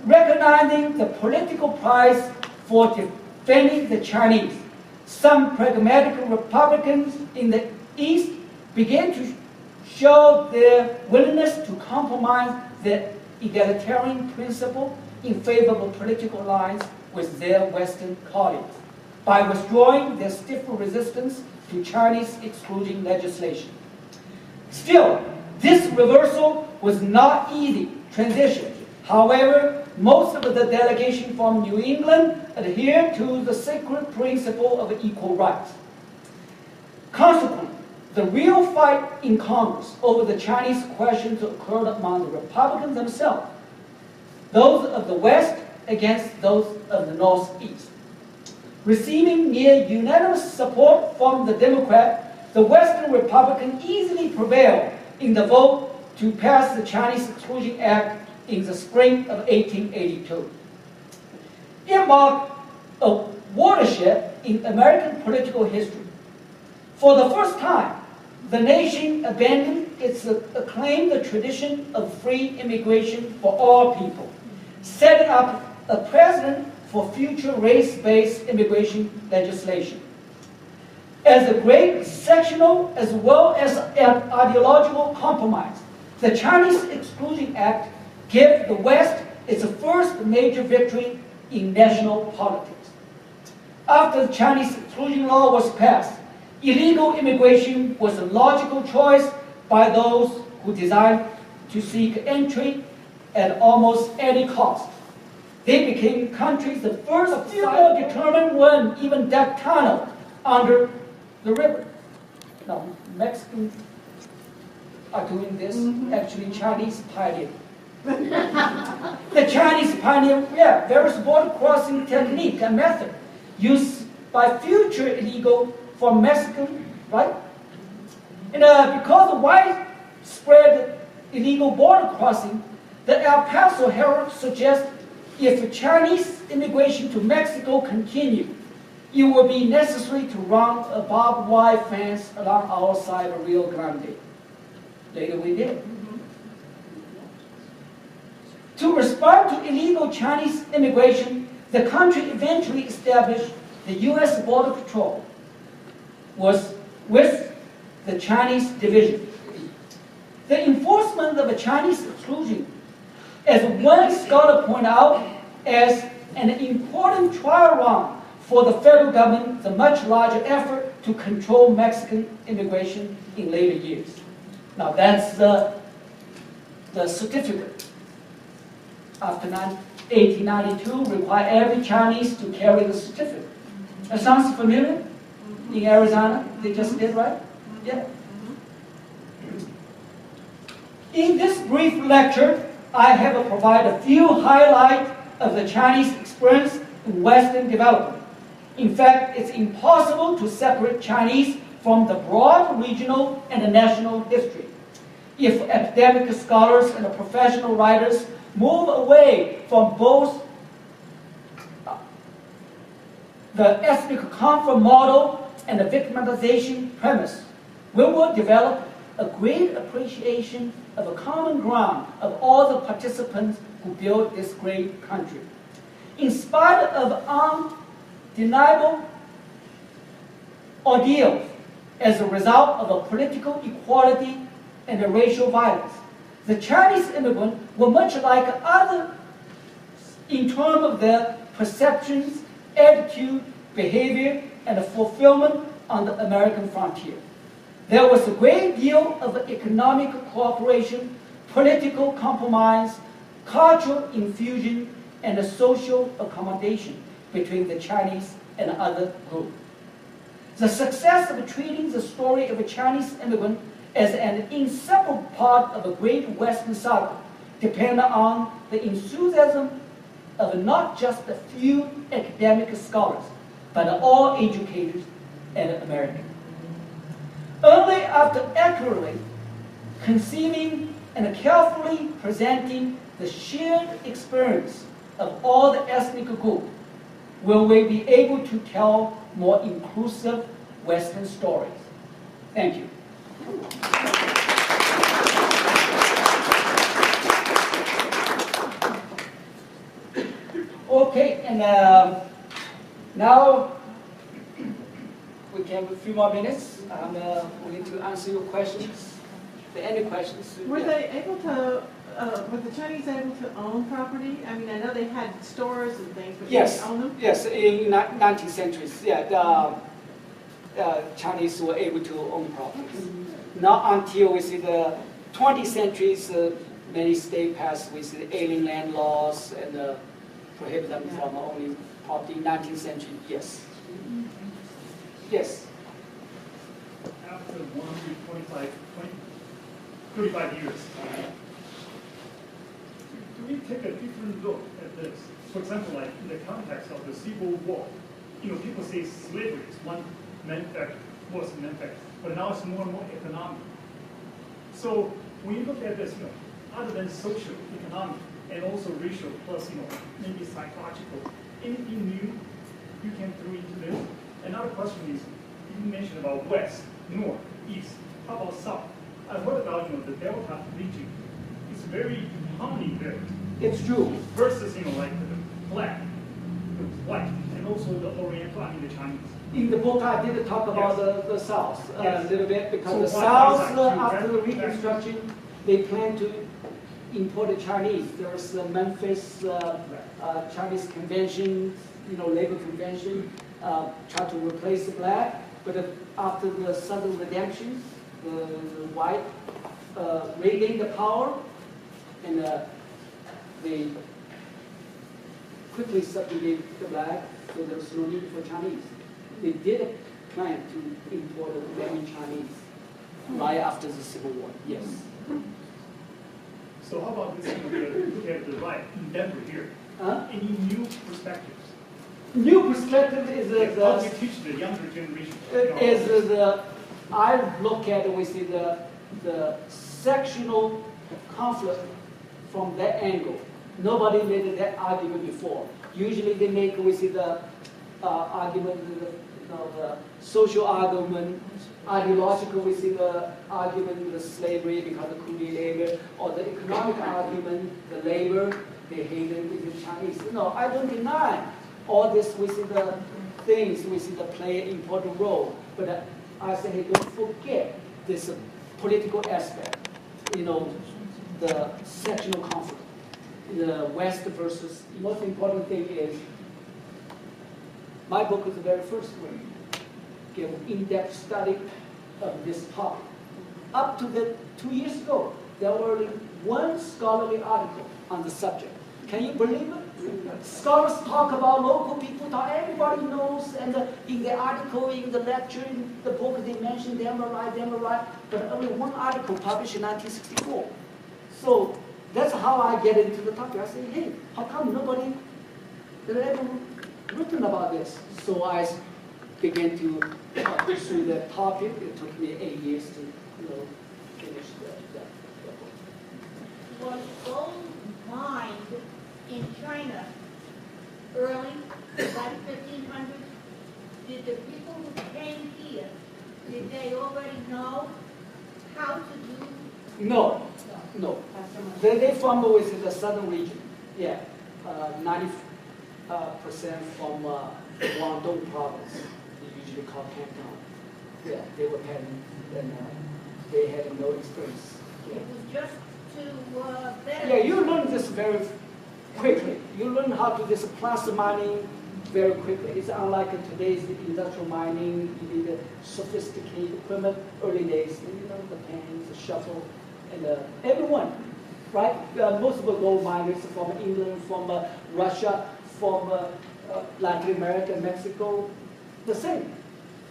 Recognizing the political price for defending the Chinese, some pragmatic Republicans in the East began to show their willingness to compromise the egalitarian principle in favor of political alliance with their Western colleagues by withdrawing their stiff resistance to Chinese exclusion legislation. Still, this reversal was not easy transition. However, most of the delegation from New England adhered to the sacred principle of equal rights. Consequently, the real fight in Congress over the Chinese questions occurred among the Republicans themselves, those of the West against those of the Northeast. Receiving near unanimous support from the Democrat, the Western Republican easily prevailed in the vote to pass the Chinese Exclusion Act in the spring of 1882. It marked a watershed in American political history. For the first time, the nation abandoned its acclaimed tradition of free immigration for all people, setting up a precedent for future race-based immigration legislation. As a great sectional as well as an ideological compromise, the Chinese Exclusion Act gave the West its first major victory in national politics. After the Chinese Exclusion Law was passed, illegal immigration was a logical choice by those who desired to seek entry at almost any cost. They became countries the first to determine when even that tunnel under the river. Now, Mexicans are doing this, actually Chinese pioneer. The Chinese pioneer, various border crossing technique and method used by future illegal for Mexican, right? And because of widespread illegal border crossing, the El Paso Herald suggests if Chinese immigration to Mexico continue, it will be necessary to run a barbed wire fence along our side of Rio Grande. Later we did. To respond to illegal Chinese immigration, the country eventually established the U.S. Border Patrol with the Chinese division. The enforcement of a Chinese exclusion, as one scholar pointed out, as an important trial run for the federal government, the much larger effort to control Mexican immigration in later years. Now that's the certificate. After 1892, require every Chinese to carry the certificate. That sounds familiar? In Arizona, they just did, right? Yeah. In this brief lecture, I have provided a few highlights of the Chinese experience in Western development. In fact, it's impossible to separate Chinese from the broad regional and national history. If academic scholars and professional writers move away from both the ethnic comfort model and the victimization premise, we will develop a great appreciation of a common ground of all the participants who built this great country. In spite of undeniable ordeals as a result of a political equality and a racial violence, the Chinese immigrants were much like others in terms of their perceptions, attitude, behavior, and fulfillment on the American frontier. There was a great deal of economic cooperation, political compromise, cultural infusion, and a social accommodation between the Chinese and other groups. The success of treating the story of a Chinese immigrant as an inseparable part of a great Western saga depends on the enthusiasm of not just a few academic scholars, but all educators and Americans. Only after accurately conceiving and carefully presenting the shared experience of all the ethnic groups will we be able to tell more inclusive Western stories. Thank you. Okay, and now we can have a few more minutes. I'm willing to answer your questions. If there are any questions? Were they able to, were the Chinese able to own property? I mean, I know they had stores and things, but Yes. did they own them? Yes, in 19th century, the Chinese were able to own properties. Not until we see the 20th centuries, many states passed with the alien land laws and prohibit them from owning property. 19th century, yes. Yes. After 35 years, do we take a different look at this? For example, like in the context of the Civil War, people say slavery is one main factor, was a main factor, but now it's more and more economic. So when you look at this, other than social, economic, and also racial, plus, maybe psychological, anything new you can throw into this? Another question is, you mentioned about west, north, east. How about south? I heard about, the Delta region. It's very harmony there. It's true. Versus, like the black, the white, and also the Oriental, the Chinese. In the book, I did talk about Yes. the South Yes. a little bit, because So the why South, is that? after the Reconstruction, they plan to import the Chinese. There's the Memphis Chinese Convention, labor convention, try to replace the black. But after the Southern Redemption, the white regained the power, and they quickly subjugated the black, so there was no need for Chinese. They did plan to import many Chinese right after the Civil War, yes. So how about this, look at the right, in Denver here. Any new perspectives? New perspective is How do you teach the younger generation? I look at we see the sectional conflict from that angle. Nobody made that argument before. Usually they make we see the argument, the social argument, ideological we see the argument, the slavery because of coolie labor, or the economic argument, the labor they hated with the Chinese. No, I don't deny all this. We see the things we see the play an important role, but I say, hey, don't forget this political aspect. The sectional conflict, the West versus. The most important thing is my book is the very first one. Give in-depth study of this topic. Up to 2 years ago, there were only one scholarly article on the subject. Can you believe it? Scholars talk about local people, everybody knows, and in the article, in the lecture, in the book, they mention Denver Riot, but only one article published in 1964. So that's how I get into the topic. I say, hey, how come nobody ever written about this? So I began to pursue that topic. It took me 8 years to finish that book. Was gold mined in China early, about 1500s? Did the people who came here, did they already know how to do? No. They from with the southern region. Yeah, 90% from Guangdong province. They usually call Chinatown. Yeah, they were having, and they had no experience. It was just to better. Yeah, you learn this very quickly. You learn how to do this placer mining very quickly. It's unlike today's industrial mining. You need a sophisticated equipment. Early days, the pans, the shovel, and everyone, right? Most of the gold miners from England, from Russia, from Latin America, Mexico, the same.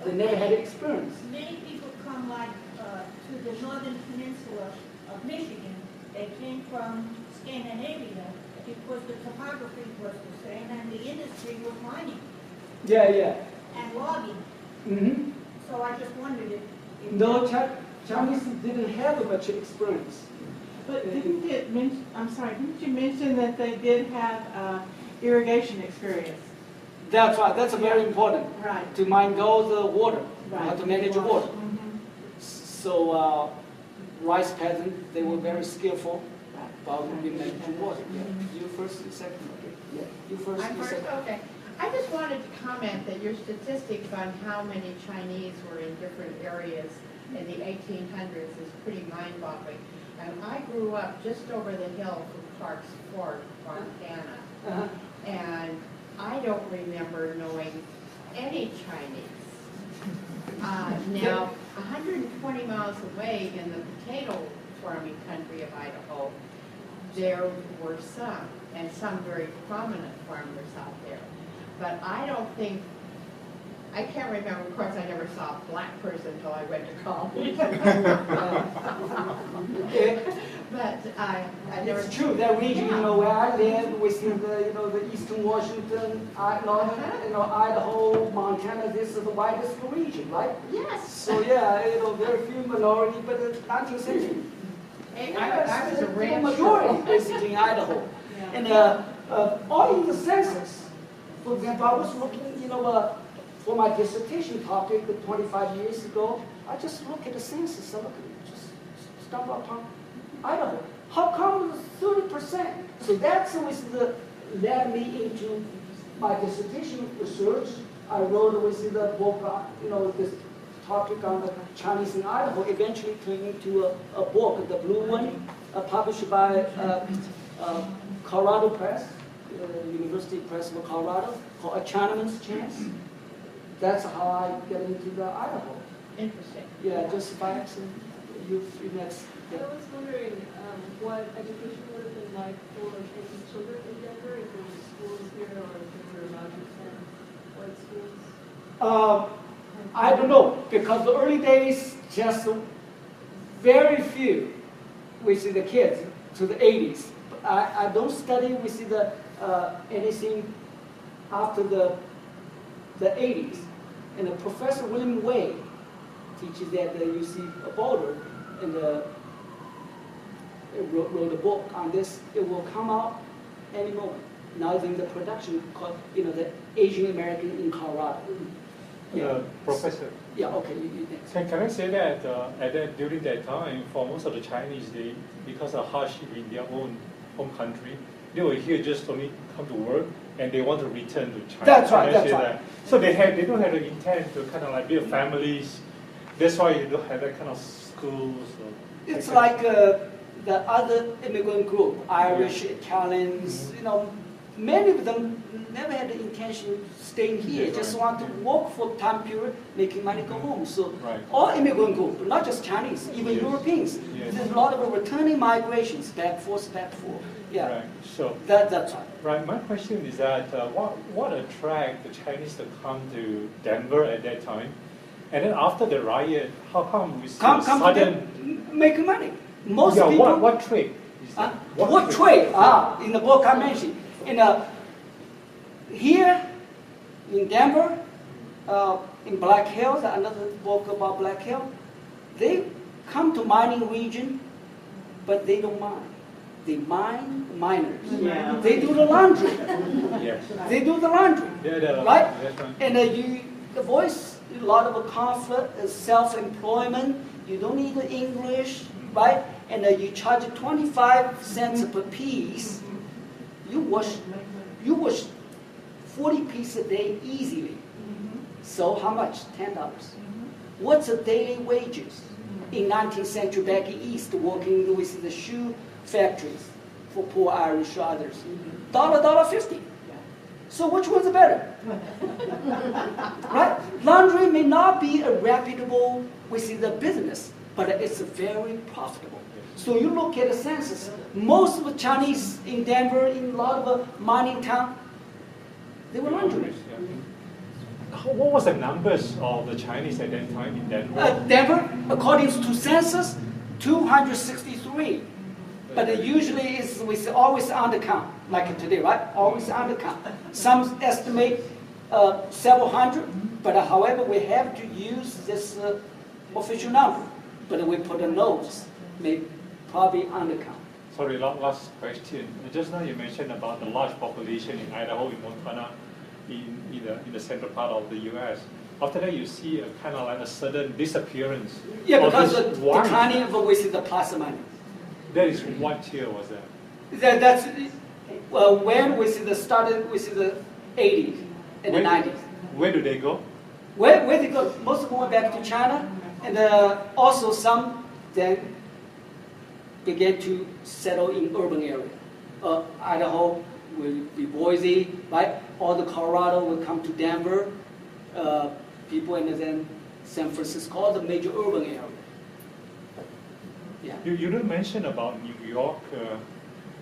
They never had experience. Many people come to the northern peninsula of Michigan. They came from Scandinavia because the topography was the same and the industry was mining Yeah. and logging. Mm-hmm. So I just wondered if No, Chinese didn't have much experience. But didn't you mention that they did have irrigation experience? That's right. That's very important. Right. To mine gold, the water, how Right. to manage water. Mhm. So rice peasants, they were very skillful about managing water. Yeah. You first, you second. Okay. Yeah. You first. I'm you first, second. okay. I just wanted to comment that your statistics on how many Chinese were in different areas in the 1800s is pretty mind-boggling. And I grew up just over the hill from Clark's Fort, Montana, Uh-huh. and I don't remember knowing any Chinese. Now, 120 miles away in the potato farming country of Idaho, there were some, and some very prominent farmers out there. But I don't think, I can't remember, of course, I never saw a black person until I went to college. But I never. It's true, that region, where I live, we see the eastern Washington, Idaho, Montana, this is the widest region, right? Yes. So yeah, very few minority, but the 19th century, Hey, I was a The rancher. majority basically in Idaho. And all in the census, for example, I was looking, for my dissertation topic 25 years ago, I just look at the census, just stumble upon Idaho. How come 30%? So that's what led me into my dissertation research. I wrote with the book, this topic on the Chinese in Idaho, eventually turned into a book, the blue one, published by Colorado Press, University Press of Colorado, called A Chinaman's Chance. That's how I get into the Idaho. Interesting. Yeah, just by accident. You next. I was wondering what education would have been like for Chinese children in Denver, if there were schools here or if they were allowed to attend white schools. I don't know, because the early days, just very few we see the kids to the 80s. I don't study we see the anything after the 80s. And Professor William Wei teaches that you see a Boulder and wrote a book on this. It will come out any moment. Now it's in the production called the Asian American in Colorado. Yeah. Professor. Yeah. Okay. Can I say that during that time, for most of the Chinese, because of hardship in their own home country, they were here just only come to work and they want to return to China. That's right. That's right. So they don't have the intent to kind of like build families. That's why you don't have that kind of schools. It's like the other immigrant group, Irish, Italians. Many of them never had the intention of staying here. Just want to work for time period, making money, go home. So all immigrant group, not just Chinese, even Europeans. There's a lot of returning migrations, back forth. Yeah. Right. So that's right. Right. My question is that what attracted the Chinese to come to Denver at that time, and then after the riot, how come we see sudden making money? Most people. What trade? Is that? What trade? In the book I mentioned. Here in Denver, in Black Hills, another book about Black Hill, they come to mining region, but they don't mine. They mine miners. Yeah. They do the laundry. Yes. They do the laundry. Right? And the voice a lot of conflict, self-employment. You don't need the English, right? And you charge 25 cents per piece. You wash 40 pieces a day easily. So how much? $10. What's the daily wages in 19th century back east, working with the shoe factories for poor Irish others? $1.50. So which one's better? Right? Laundry may not be a reputable within the business, but it's very profitable. So you look at the census, most of the Chinese in Denver, in a lot of mining town, they were laundry. What was the numbers of the Chinese at that time in Denver? Denver, according to census, 263. But usually it's always undercount, like today, right? Always undercount. Some estimate several hundred, but however, we have to use this official number. But we put a notes, maybe probably undercount. Sorry, last question. Just now you mentioned about the large population in Idaho, in Montana, in the central part of the U.S. After that, you see a kind of like a sudden disappearance. Yeah, because the declining of the plus money. That is what year was that? That's when we see the started with the 80s and the 90s. Where do they go? Where they go? Most of them went back to China, and also some then began to settle in urban area. Idaho will be Boise, right? All the Colorado will come to Denver. People, and then San Francisco, all the major urban area. Yeah. You didn't mention about New York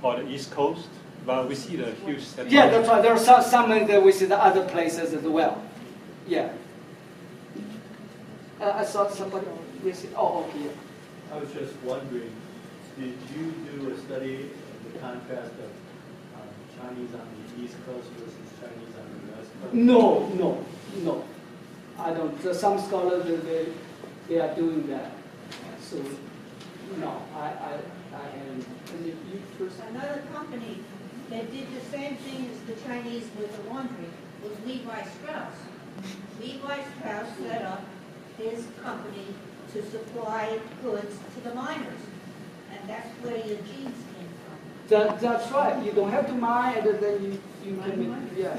or the East Coast, but we see the huge settlement. Yeah, that's right. There are some we see the other places as well. Yeah. I saw somebody. Oh, okay. I was just wondering, did you do a study of the contrast of Chinese on the East Coast versus Chinese on the West Coast? No. I don't. Some scholars they are doing that. So No, I haven't. And if you first, Another company that did the same thing as the Chinese with the laundry was Levi Strauss. Levi Strauss set up his company to supply goods to the miners. And that's where your jeans came from. that's right. You don't have to mine, and then you can, yeah.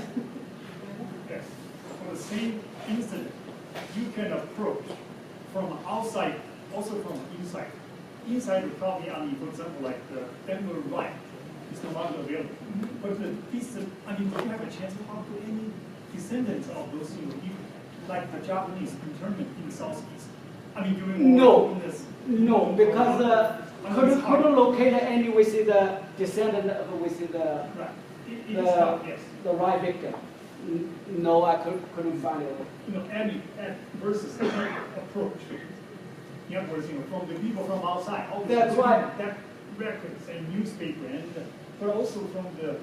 Yes. For the same incident, you can approach from outside, also from inside. Inside would probably, for example, like the Denver Riot is no longer available. But do you have a chance to talk to any descendants of those people, like the Japanese internment in the Southeast? During war in this. No, because couldn't locate any within the descendant of within the Yes. the right victim. No, I couldn't find it. Any versus approach. In other words, from the people from outside. That's right. That records and newspaper, but also from the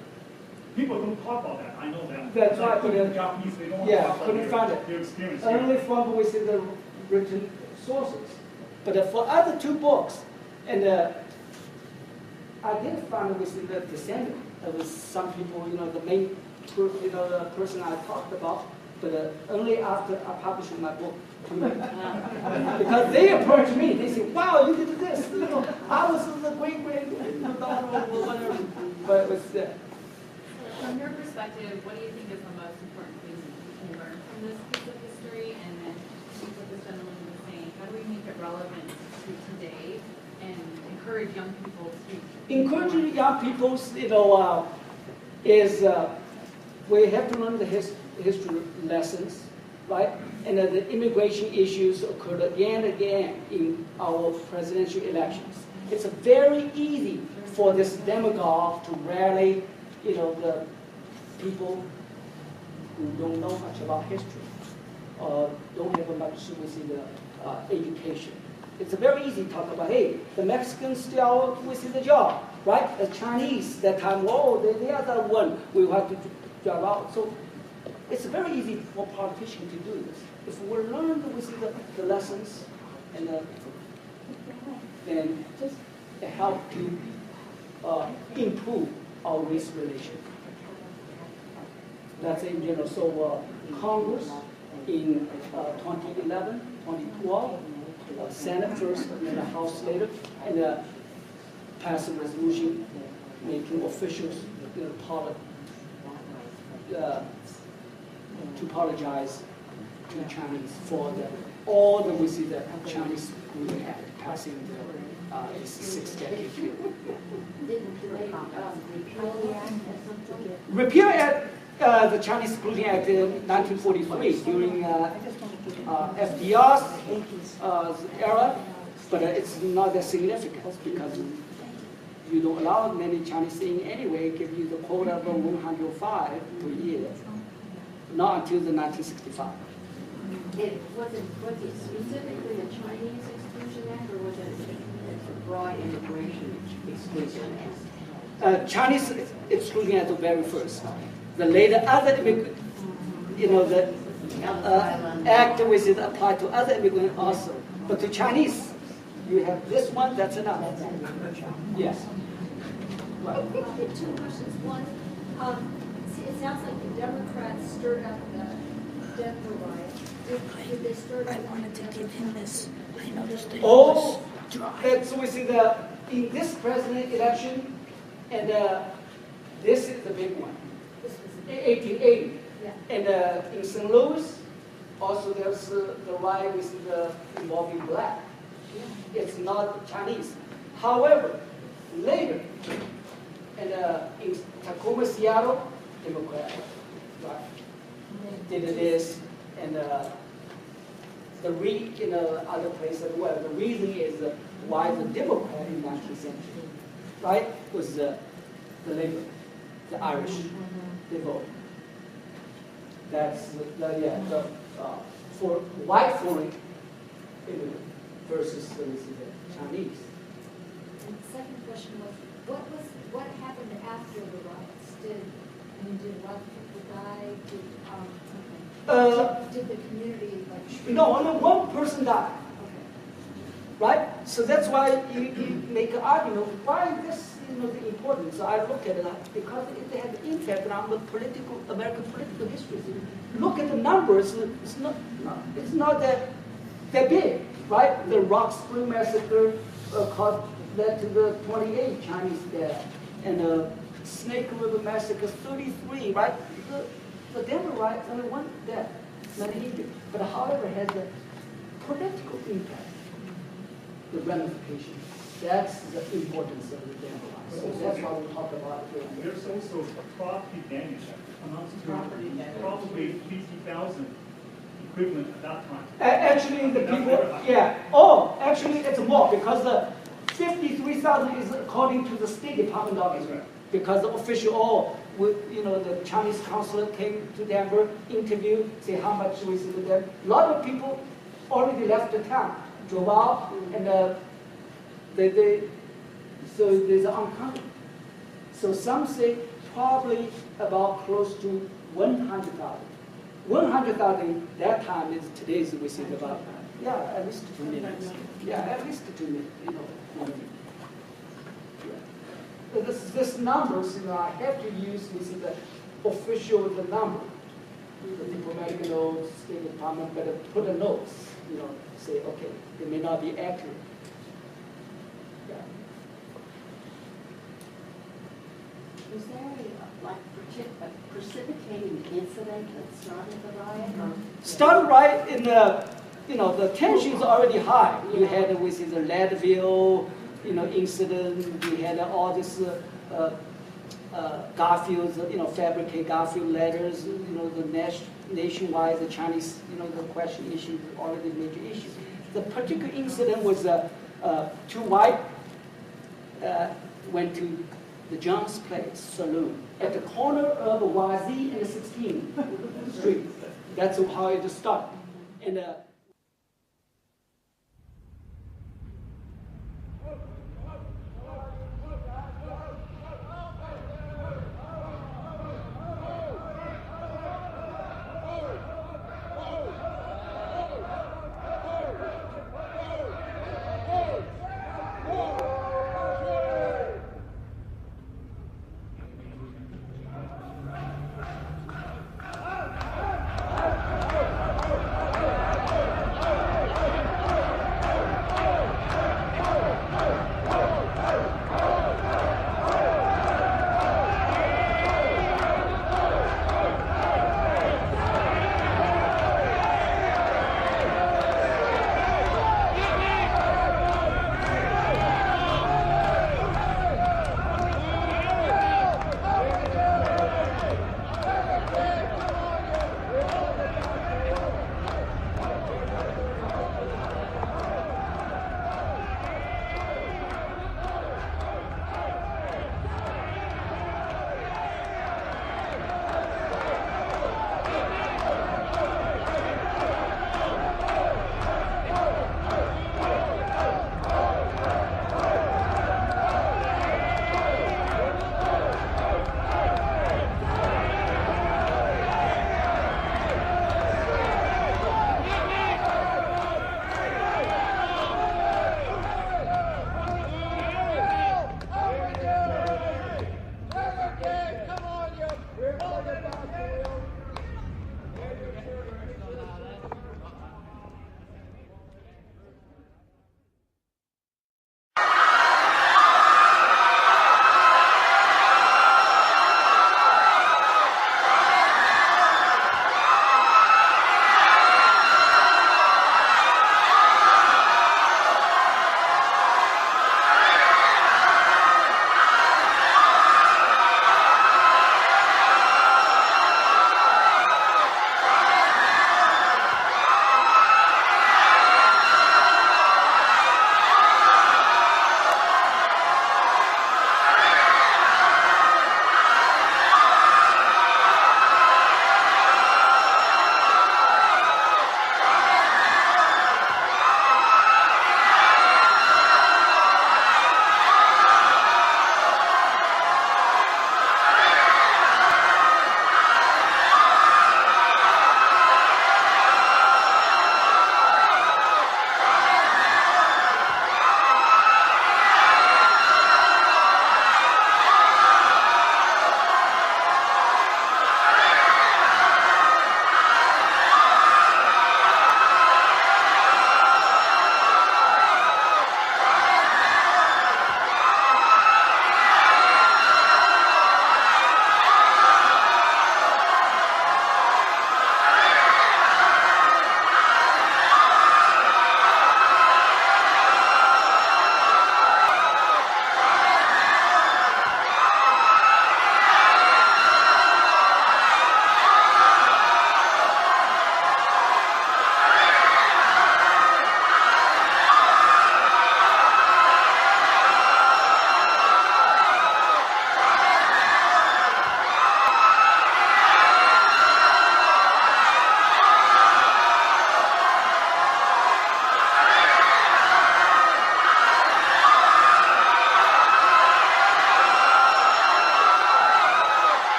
people don't talk about that. I know that. That's like right. But the Japanese, they don't want to talk about couldn't find it. their experience. Only from within the written sources. But for other two books, and I did find within the descendant. There was some people, the main, the person I talked about, but only after I published my book. Because they approached me, they said, "Wow, you did this! I was the great daughter or whatever." But it was. From your perspective, what do you think is the most important thing we can learn from this piece of history? And then, what this gentleman was saying, how do we make it relevant to today and encourage young people to? Encouraging young people, is we have to learn the history lessons, right? And the immigration issues occurred again and again in our presidential elections. It's very easy for this demagogue to rally, the people who don't know much about history, don't have much within the education. It's very easy to talk about, hey, the Mexicans still within the job, right? The Chinese, that time, they are the one we have to drive out. So it's very easy for politicians to do this. If we learn within the lessons, and then it help to improve our race relations. That's in general. So Congress in 2011, 2012, Senate first, and then the House later, and passed a resolution making officials to apologize to the Chinese for all the Chinese Exclusion Act passing the 6 decade period. Repeal Act, the Chinese Exclusion Act in 1943 during FDR's era, but it's not that significant because you don't allow many Chinese in anyway, give you the quota of 105 per year, not until the 1965. Was it specifically a Chinese Exclusion Act, or was it a broad immigration exclusion act? Chinese Exclusion Act the very first. The later other the act which is applied to other immigrants also. But to Chinese, you have this one, that's enough. Yes. Right. Two questions. One, it sounds like the Democrats stirred up the Denver riot. Did they stir it up? I wanted to give him this. I noticed that. Oh, that's within in this president election, and this is the big one. 1880. Yeah. And in St. Louis, also there's the riot involving black. Yeah. It's not Chinese. However, later, and in Tacoma, Seattle, Democrat, right, did this, and in other places as well. The reason is why the Democrat in 19th century, right, was the labor, the Irish, they vote. That's for white foreign immigrant versus the Chinese. And the second question was, what happened after the riots? Did a lot of people die? Did the community no, only one person died. Okay. right? So that's why you make an argument, why this is important. So I look at it because it has impact on the American political history. Look at the numbers, it's not that big, right? The Rock Spring Massacre led to the 28 Chinese dead, and the Snake River Massacre, 33, right? The Denver riot only one death, not injured, but however has a political impact, the ramifications. That's the importance of the Denver riot. So that's why we talk about it here. There's also property damage amounts to probably 50,000 equivalent at that time. Actually, the people, yeah. Oh, actually, it's more because the 53,000 is according to the State Department document. Because the official, the Chinese consulate came to Denver, interviewed, say how much we see to them. A lot of people already left the town, drove out, and so there's uncounted. So some say probably about close to 100,000. 100,000 that time is today's we see about, at least 2 million. Yeah, at least 2 million, 1 million. This numbers, I have to use the official number, the diplomatic notes, State Department, but put a notes, say, okay, it may not be accurate. Yeah. Was there a precipitating incident that started the riot? Started right in the tensions are already high. You had with the Leadville, incident. We had all this Garfield's, fabricate Garfield letters. The nationwide, the Chinese, the question issue, already major issue. The particular incident was two white went to the John's Place saloon at the corner of Wazee and 16th Street. That's how it started. And